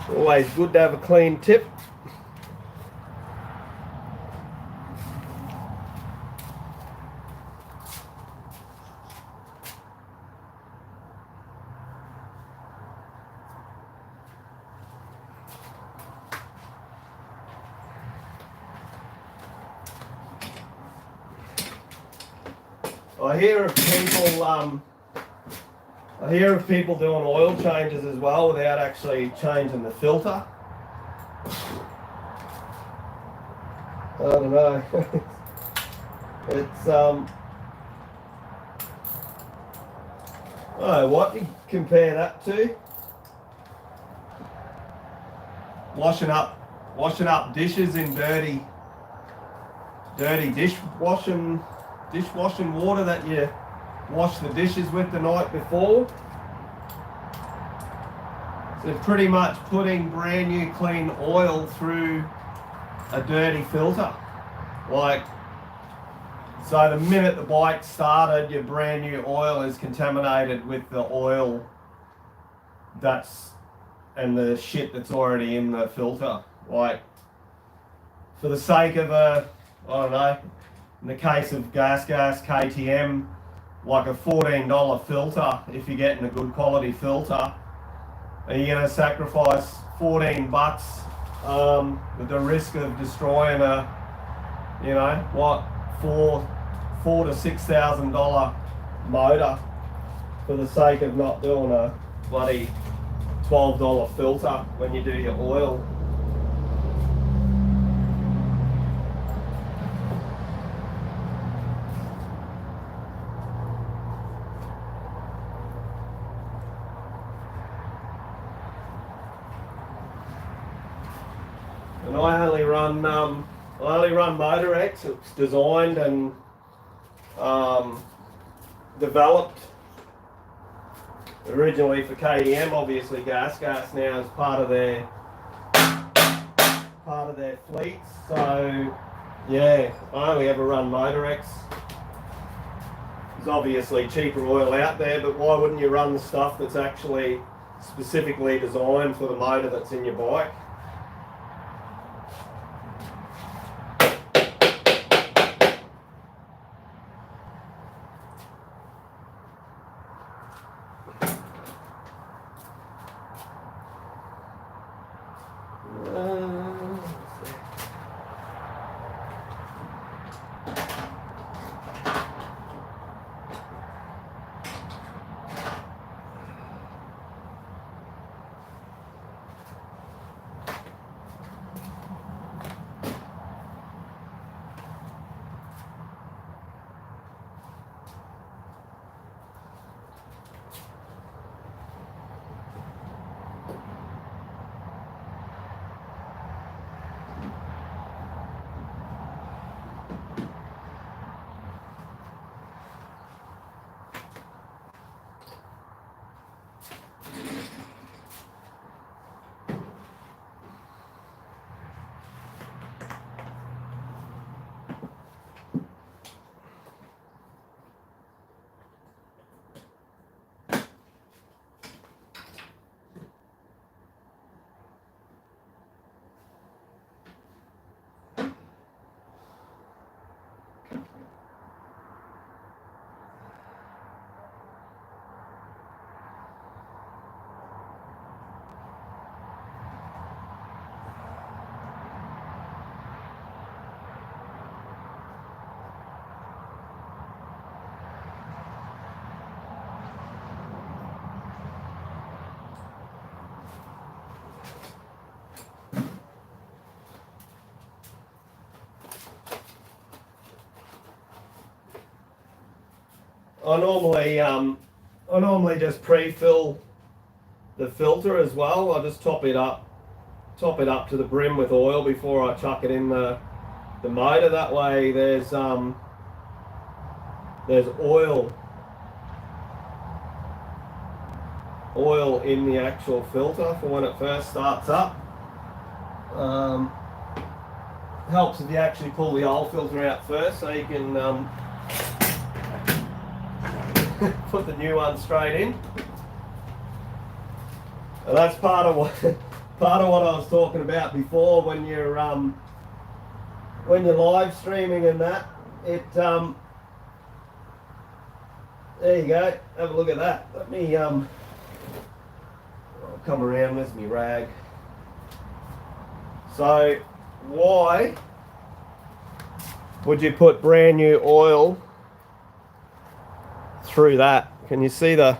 It's always good to have a clean tip. I hear of people doing oil changes as well without actually changing the filter. I don't know. It's oh, what do you compare that to? Washing up dishes in dirty dishwashing water that you wash the dishes with the night before. So pretty much putting brand new clean oil through a dirty filter. Like, So the minute the bike started, your brand new oil is contaminated with the oil and the shit that's already in the filter. Like, for the sake of I don't know, in the case of gas KTM, like a $14 filter, if you're getting a good quality filter, are you going to sacrifice $14 with the risk of destroying a, you know, what, $4,000 to $6,000 motor for the sake of not doing a bloody $12 filter when you do your oil? And I only run Motor X. It's designed and developed originally for KTM. Obviously, gas now is part of their fleets. So yeah, I only ever run Motor X. There's obviously cheaper oil out there, but why wouldn't you run the stuff that's actually specifically designed for the motor that's in your bike? I normally just pre-fill the filter as well. I just top it up to the brim with oil before I chuck it in the motor. That way there's oil in the actual filter for when it first starts up. Helps if you actually pull the old filter out first, so you can put the new one straight in. And that's part of what I was talking about before. When you're live streaming and that, there you go. Have a look at that. Let me I'll come around. There's me rag. So why would you put brand new oil through that? Can you see look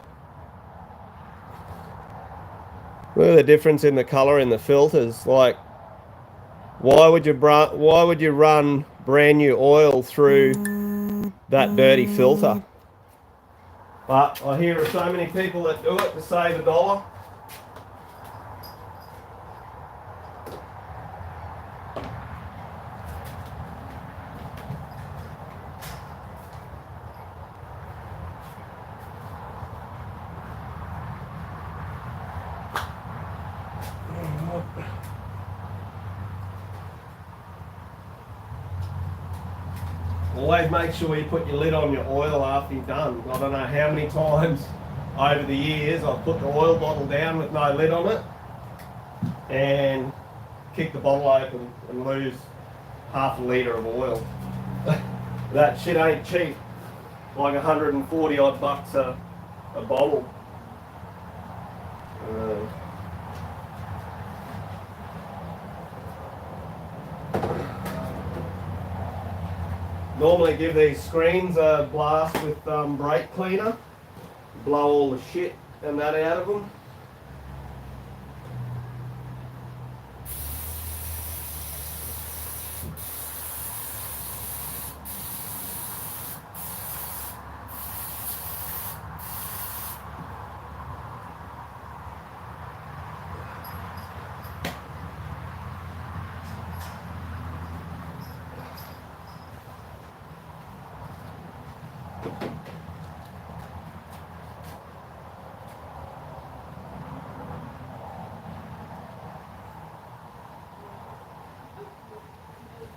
at the difference in the color in the filters? Like, why would you run brand new oil through that dirty filter? But I hear of so many people that do it to save $1. Always make sure you put your lid on your oil after you're done. I don't know how many times over the years I've put the oil bottle down with no lid on it and kick the bottle open and lose half a litre of oil. That shit ain't cheap. Like 140 odd bucks a bottle. Normally give these screens a blast with brake cleaner, blow all the shit and that out of them.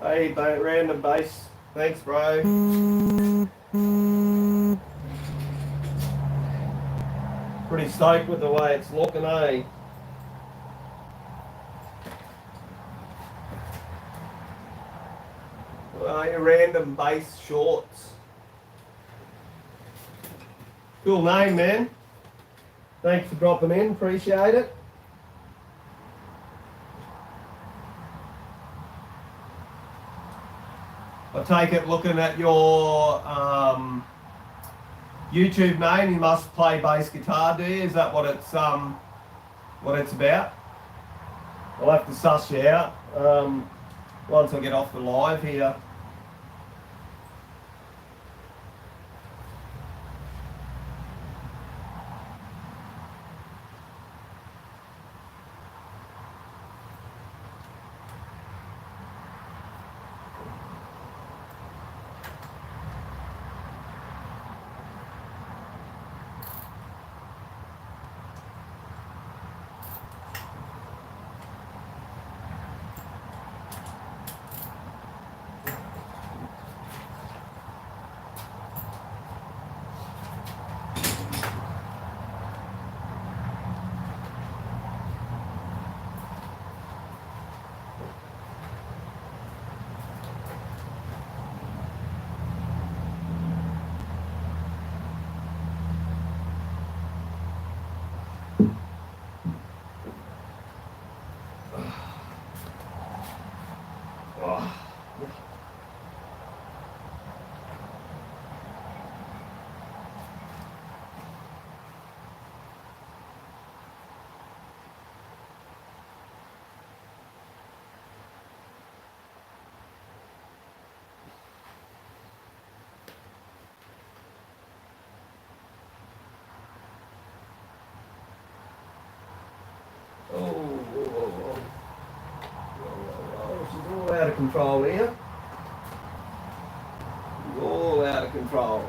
Hey, random base. Thanks, bro. Pretty stoked with the way it's looking, eh? Your random base shorts. Cool name, man. Thanks for dropping in. Appreciate it. I take it looking at your YouTube name, you must play bass guitar, do you? Is that what it's about? I'll have to suss you out once I get off the live here. She's all out of control here. She's all out of control.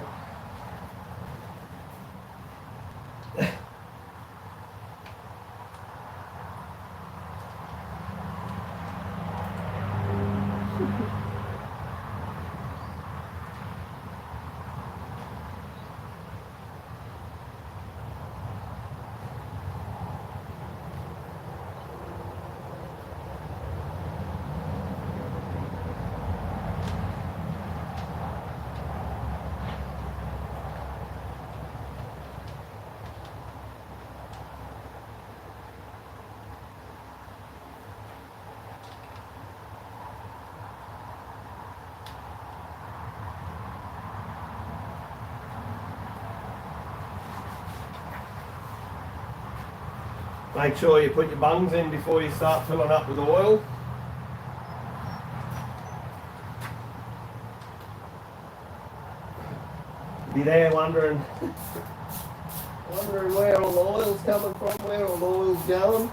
Make sure you put your bungs in before you start filling up with oil. Be there wondering where all the oil's coming from, where all the oil's going.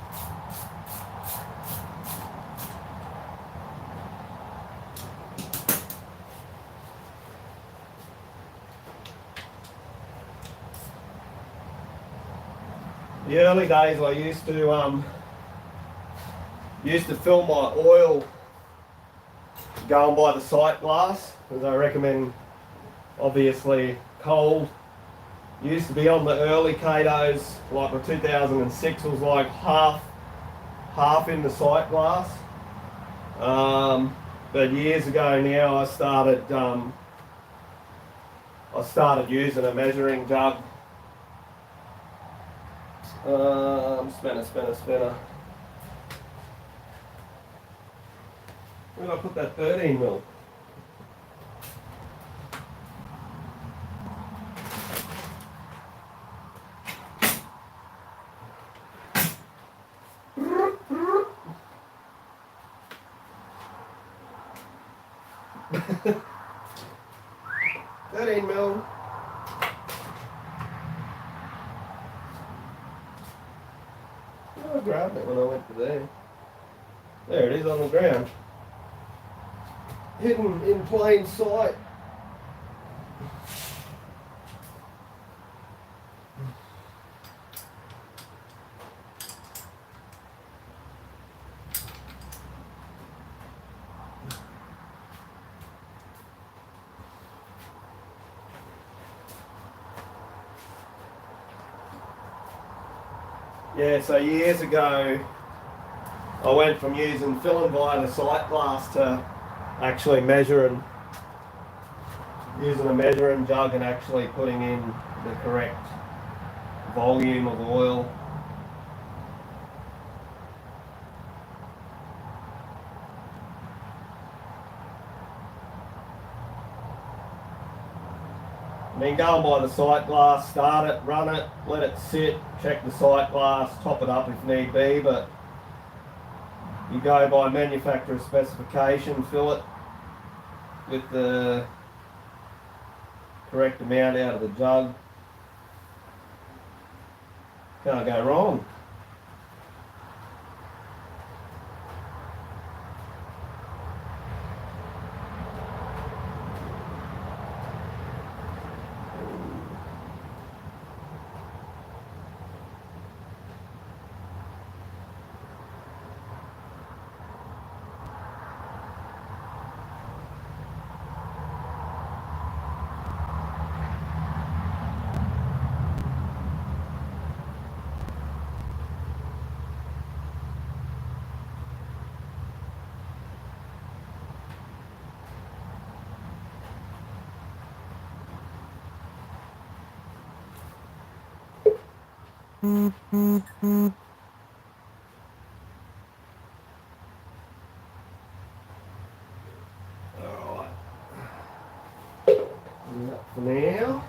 The early days I used to fill my oil going by the sight glass, because I recommend, obviously, cold used to be on the early Katos, like the 2006 was like half in the sight glass. But years ago now I started using a measuring jug. Spinner. Where did I put that 13 mil? Mil. I grabbed it when I went to there. There it is on the ground. Hidden in plain sight. Yeah, so years ago I went from using filling via the sight glass to actually measuring, using a measuring jug and actually putting in the correct volume of oil. And then going by the sight glass, start it, run it, let it sit, check the sight glass, top it up if need be, but you go by manufacturer specification, fill it with the correct amount out of the jug. Can't go wrong. Alright. For now.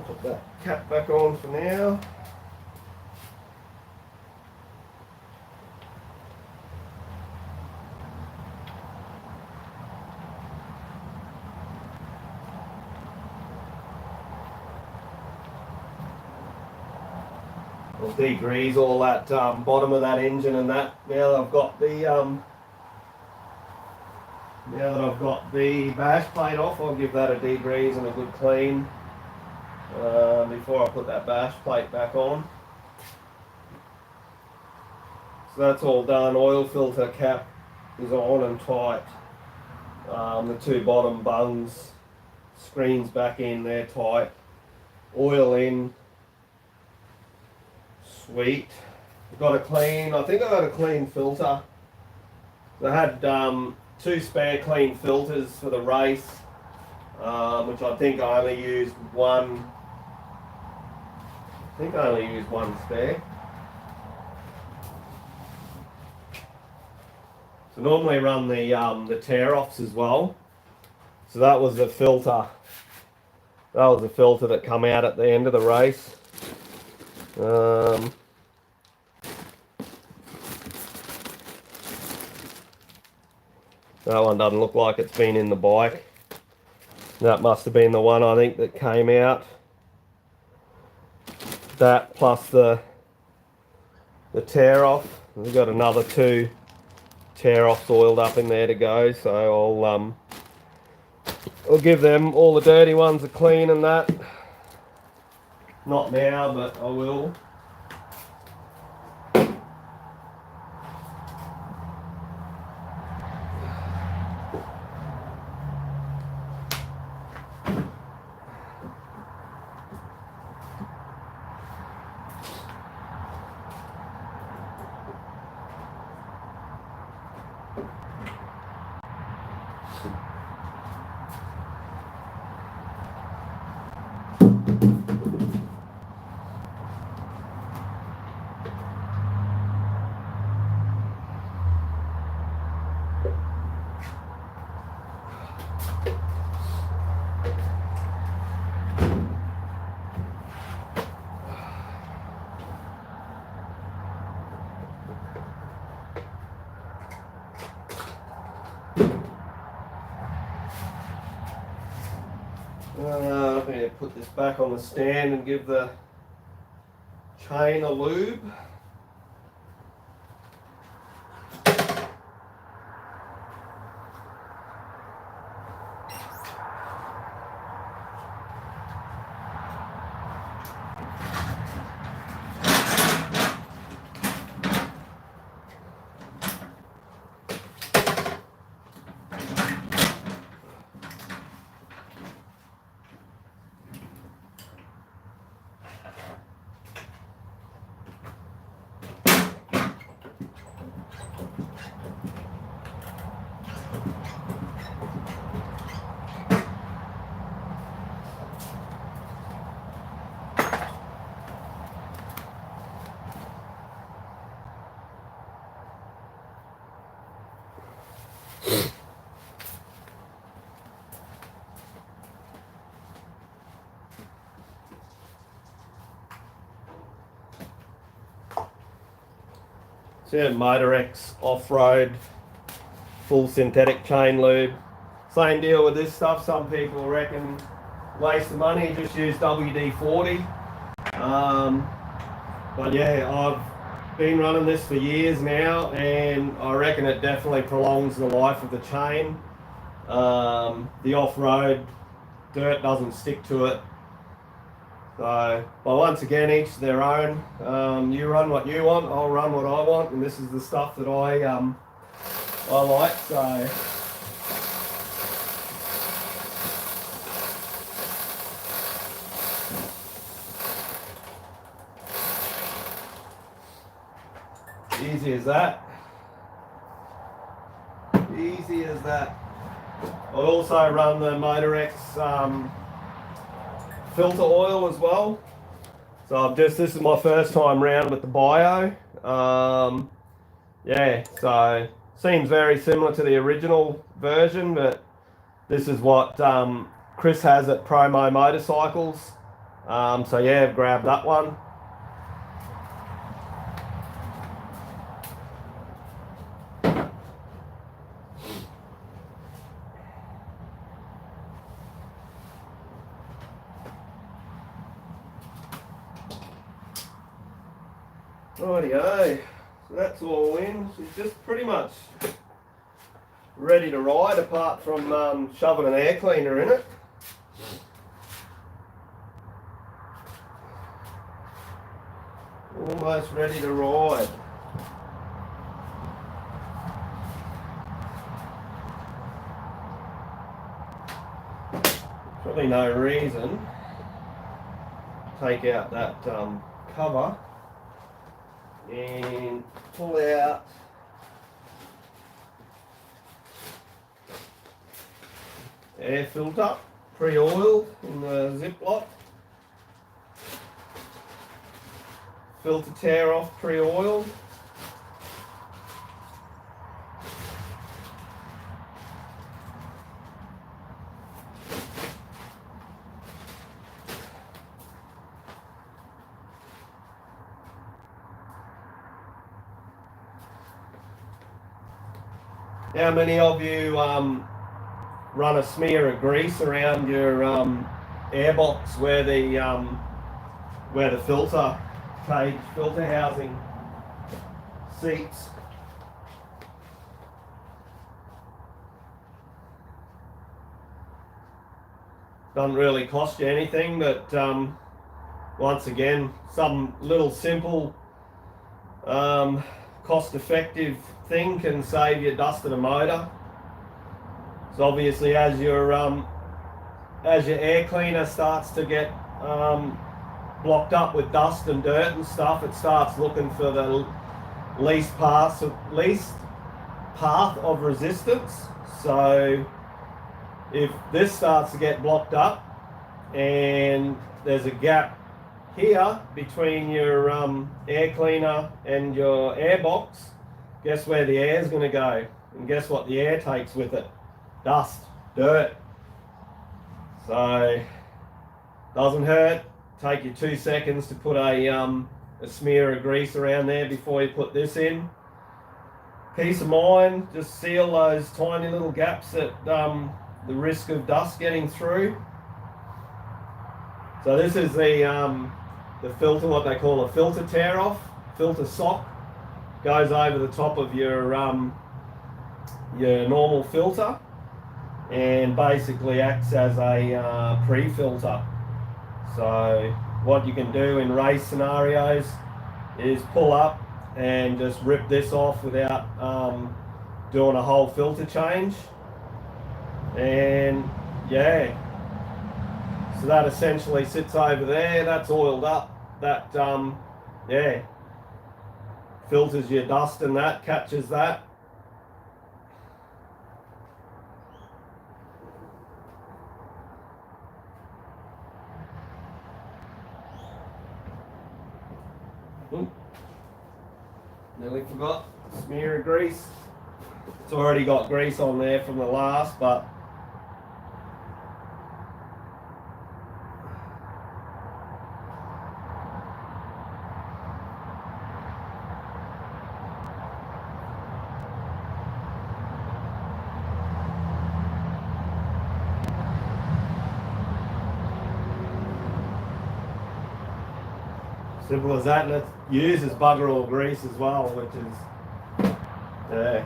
Put that cap back on for now. I'll degrease all that bottom of that engine and that. Now that I've got the bash plate off, I'll give that a degrease and a good clean before I put that bash plate back on. So that's all done. Oil filter cap is on and tight. The two bottom bungs, screens back in, they're tight. Oil in. Sweet. Got a clean, I think I got a clean filter. I had two spare clean filters for the race, which I think I only used one. I think I only used one spare. So normally run the tear offs as well. So that was the filter. That was the filter that come out at the end of the race. That one doesn't look like it's been in the bike. That must have been the one I think that came out. That plus the tear off. We've got another two tear offs oiled up in there to go, so I'll give them all the dirty ones a clean and that. Not now, but I will. I'm going to put this back on the stand and give the chain a lube. So yeah, Motor X off-road full synthetic chain lube. Same deal with this stuff. Some people reckon waste of money, just use WD-40. But yeah, I've been running this for years now, and I reckon it definitely prolongs the life of the chain. The off-road dirt doesn't stick to it. So, but once again, each their own. You run what you want, I'll run what I want, and this is the stuff that I like. So, easy as that. Easy as that. I also run the Motor X filter oil as well. So this is my first time round with the bio. Yeah, so seems very similar to the original version, but this is what Chris has at Promo Motorcycles. So yeah, I've grabbed that one. Rightio, so that's all in. She's just pretty much ready to ride, apart from shoving an air cleaner in it. Almost ready to ride. Probably no reason. Take out that cover and pull out air filter, pre-oiled in the Ziploc. Filter tear off, pre-oiled. How many of you run a smear of grease around your airbox where the filter cage, filter housing seats? Doesn't really cost you anything, but once again, some little simple, cost-effective thing can save you dust in a motor. So obviously, as your air cleaner starts to get blocked up with dust and dirt and stuff, it starts looking for the least path of resistance. So if this starts to get blocked up and there's a gap here between your air cleaner and your air box, guess where the air is going to go? And guess what the air takes with it? Dust, dirt. So doesn't hurt. Take you 2 seconds to put a smear of grease around there before you put this in. Peace of mind, just seal those tiny little gaps at the risk of dust getting through. So this is the filter, what they call a filter tear off, filter sock. Goes over the top of your normal filter and basically acts as a pre-filter. So what you can do in race scenarios is pull up and just rip this off without doing a whole filter change. And yeah, so that essentially sits over there, that's oiled up, that yeah, filters your dust and that, catches that. Ooh. Nearly forgot, smear of grease. It's already got grease on there from the last, but simple as that, and it uses bugger all grease as well, which is, yeah.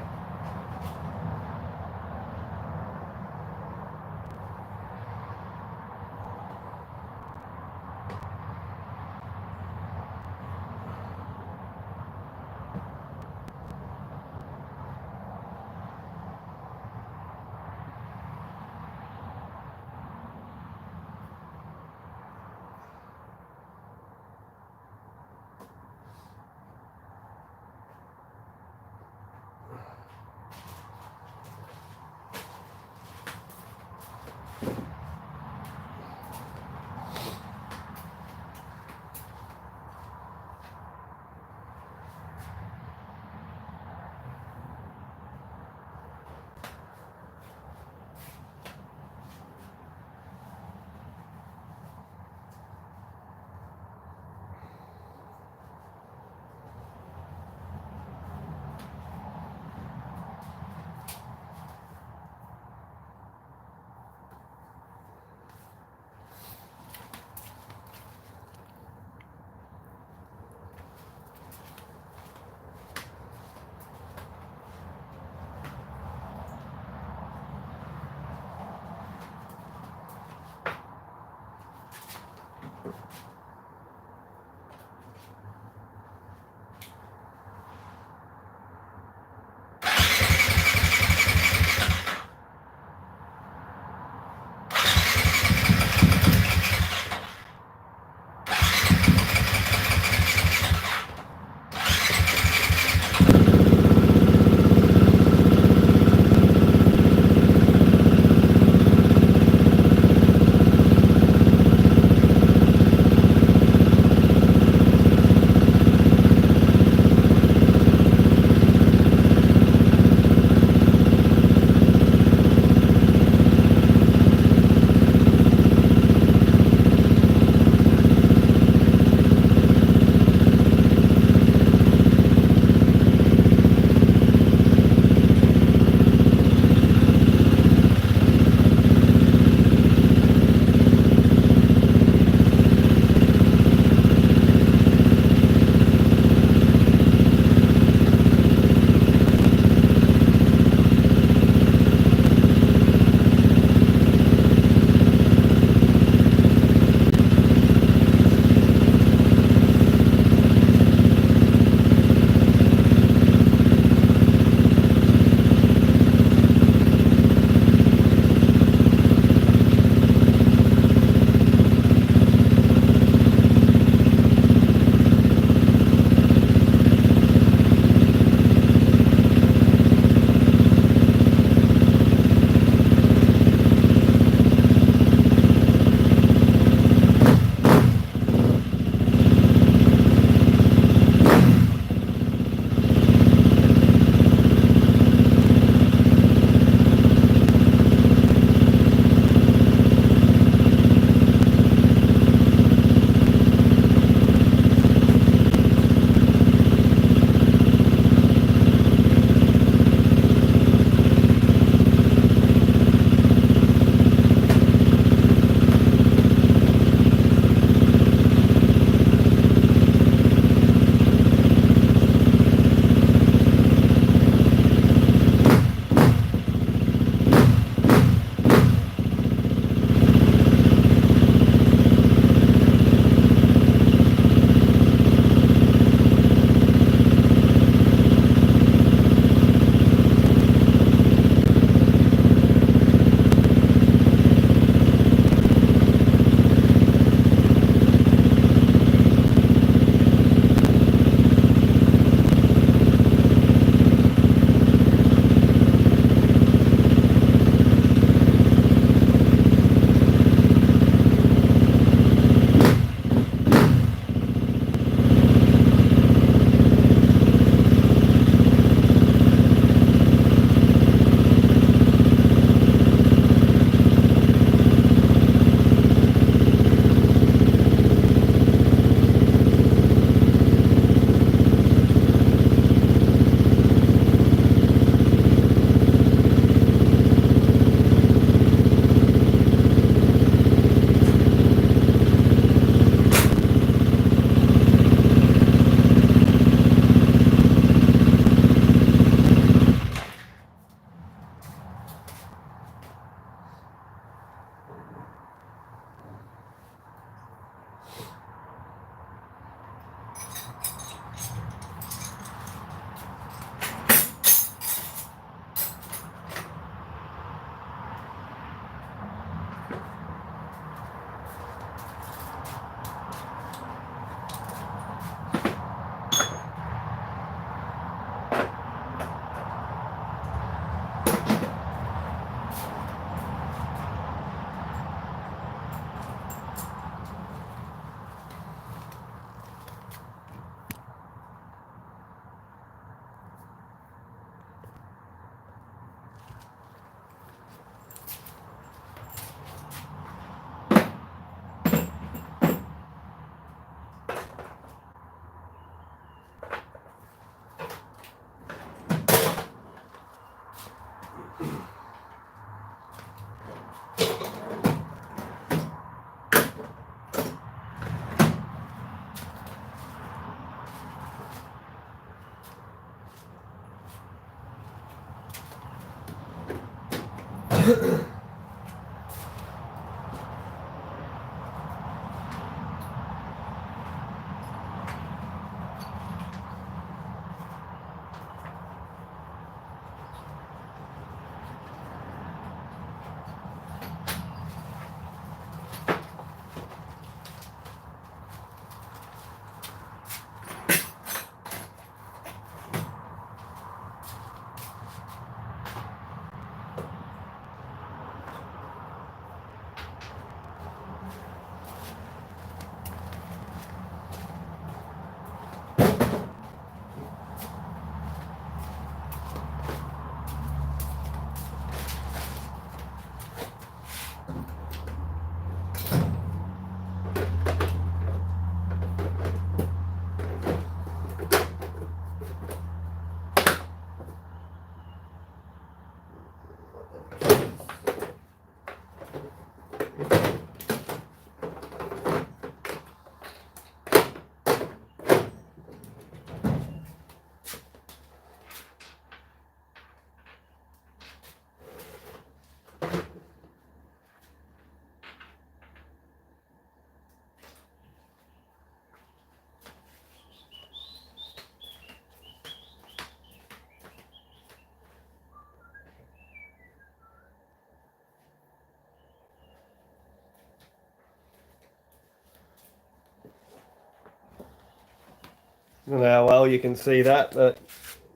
I don't know how well you can see that, but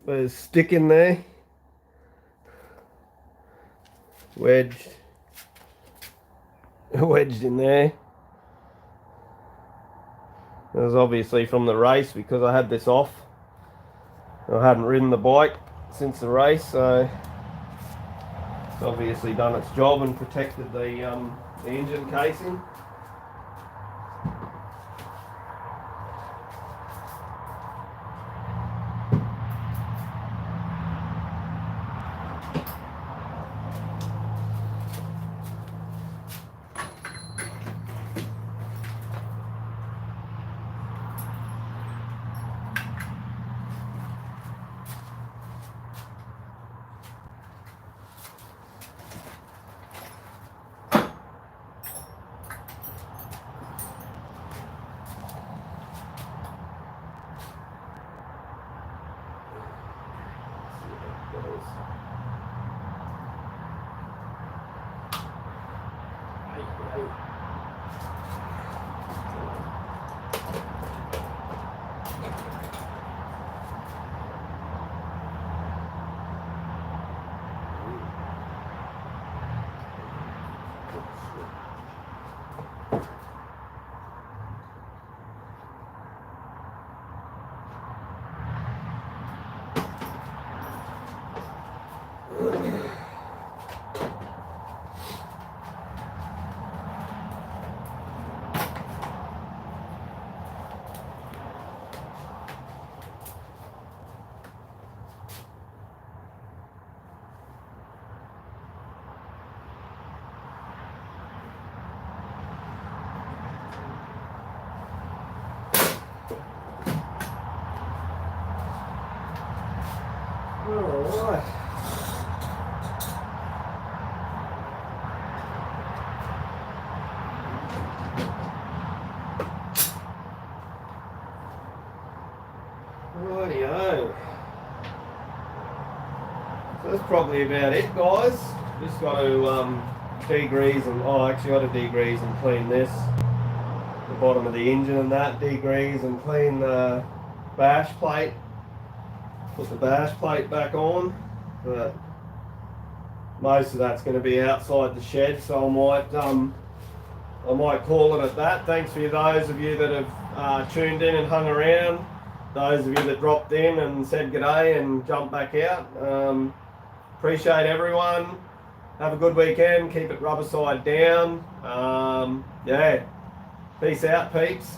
there's stick in there. Wedged in there. It was obviously from the race because I had this off. I hadn't ridden the bike since the race, so it's obviously done its job and protected the engine casing. Alright. Rightio. So that's probably about it, guys. Just got to degrease and actually got to degrease and clean this, the bottom of the engine and that, degrease and clean the bash plate. Put the bash plate back on, but most of that's going to be outside the shed, so I might call it at that. Thanks for those of you that have tuned in and hung around. Those of you that dropped in and said g'day and jumped back out. Appreciate everyone. Have a good weekend. Keep it rubber side down. Yeah. Peace out, peeps.